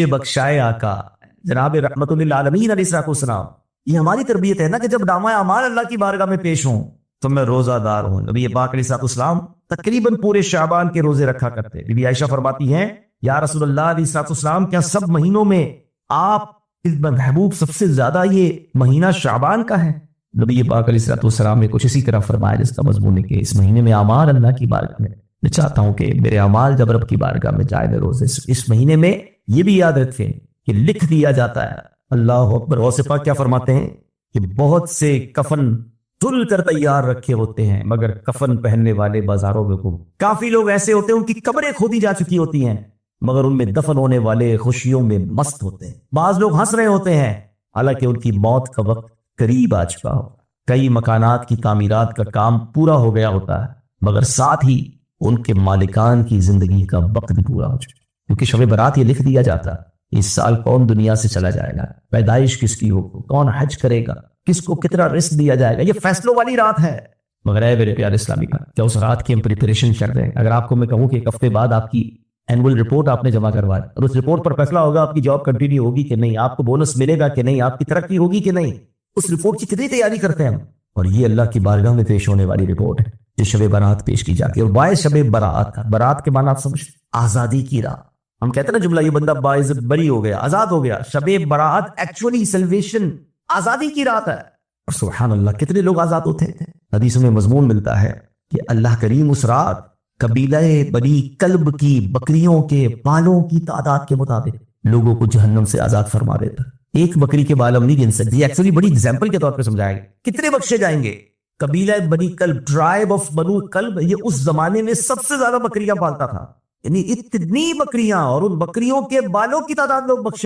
بخشائے آقا جناب رحمت للعالمین علیہ السلام. یہ ہماری تربیت ہے نا کہ جب نامہ اعمال اللہ کی بارگاہ میں پیش ہوں تو میں روزہ دار ہوں. نبی پاک علیہ السلام تقریباً پورے شعبان کے روزے رکھا کرتے. بی بی عائشہ فرماتی ہیں یا رسول اللہ علیہ السلام، کیا سب مہینوں میں آپ محبوب سب سے زیادہ یہ مہینہ شعبان کا ہے؟ نبی پاک علیہ السلام نے کچھ اسی طرح فرمایا جس کا مضمون ہے کہ اس مہینے میں اعمال اللہ کی بارگاہ میں چاہتا ہوں کہ میرے اعمال جب رب کی بارگاہ میں جائے میں روزے. اس مہینے میں یہ بھی یاد رکھیں کہ لکھ دیا جاتا ہے. اللہ اکبر. غوث پاک کیا فرماتے ہیں کہ بہت سے کفن دھل کر تیار رکھے ہوتے ہیں، مگر کفن پہننے والے بازاروں میں کو کافی لوگ ایسے ہوتے ہیں ان کی قبریں کھودی جا چکی ہوتی ہیں، مگر ان میں دفن ہونے والے خوشیوں میں مست ہوتے ہیں. بعض لوگ ہنس رہے ہوتے ہیں حالانکہ ان کی موت کا وقت قریب آ چکا ہو. کئی مکانات کی تعمیرات کا کام پورا ہو گیا ہوتا ہے، مگر ساتھ ہی ان کے مالکان کی زندگی کا وقت بھی پورا ہو چکا، کیونکہ شب برات یہ لکھ دیا جاتا اس سال کون دنیا سے چلا جائے گا، پیدائش کس کی ہوگی، کون حج کرے گا، کس کو کتنا رزق دیا جائے گا. یہ فیصلوں والی رات ہے. مگر اے میرے پیارے اسلامی بھائی، کیا اس رات کی ہم پریپریشن کر رہے ہیں؟ اگر آپ کو میں کہوں کہ ایک ہفتے بعد آپ کی اینول رپورٹ آپ نے جمع کروائی اور اس رپورٹ پر فیصلہ ہوگا آپ کی جاب کنٹینیو ہوگی کہ نہیں، آپ کو بونس ملے گا کہ نہیں، آپ کی ترقی ہوگی کہ نہیں، اس رپورٹ کی کتنی تیاری کرتے ہیں ہم. اور یہ اللہ کی بارگاہ میں پیش ہونے والی رپورٹ ہے جو شب برات پیش کی جاتی ہے. اور باعث شب برات تھا، برات کے معنی آپ سمجھتے، آزادی کی رات. ہم کہتے ہیں نا جملہ، یہ بندہ باعزت بری ہو گیا، آزاد ہو گیا. شب برات ایکچولی سیلویشن، آزادی کی رات ہے. اور سبحان اللہ کتنے لوگ آزاد ہوتے ہیں. حدیث میں مضمون ملتا ہے کہ اللہ کریم اس رات قبیلہ بنی کلب کی بکریوں کے بالوں کی تعداد کے مطابق لوگوں کو جہنم سے آزاد فرما دیتا. ایک بکری کے بال ہم نہیں گن سکتے. ایکچولی بڑی ایگزامپل کے طور پہ سمجھائے گا کتنے بخشے جائیں گے. قبیلہ بنی کلب، ٹرائب آف بنو کلب، یہ اس زمانے میں سب سے زیادہ بکریاں پالتا تھا. یعنی اتنی بکریاں اور ان بکریوں کے بالوں کی تعداد لوگ بخشے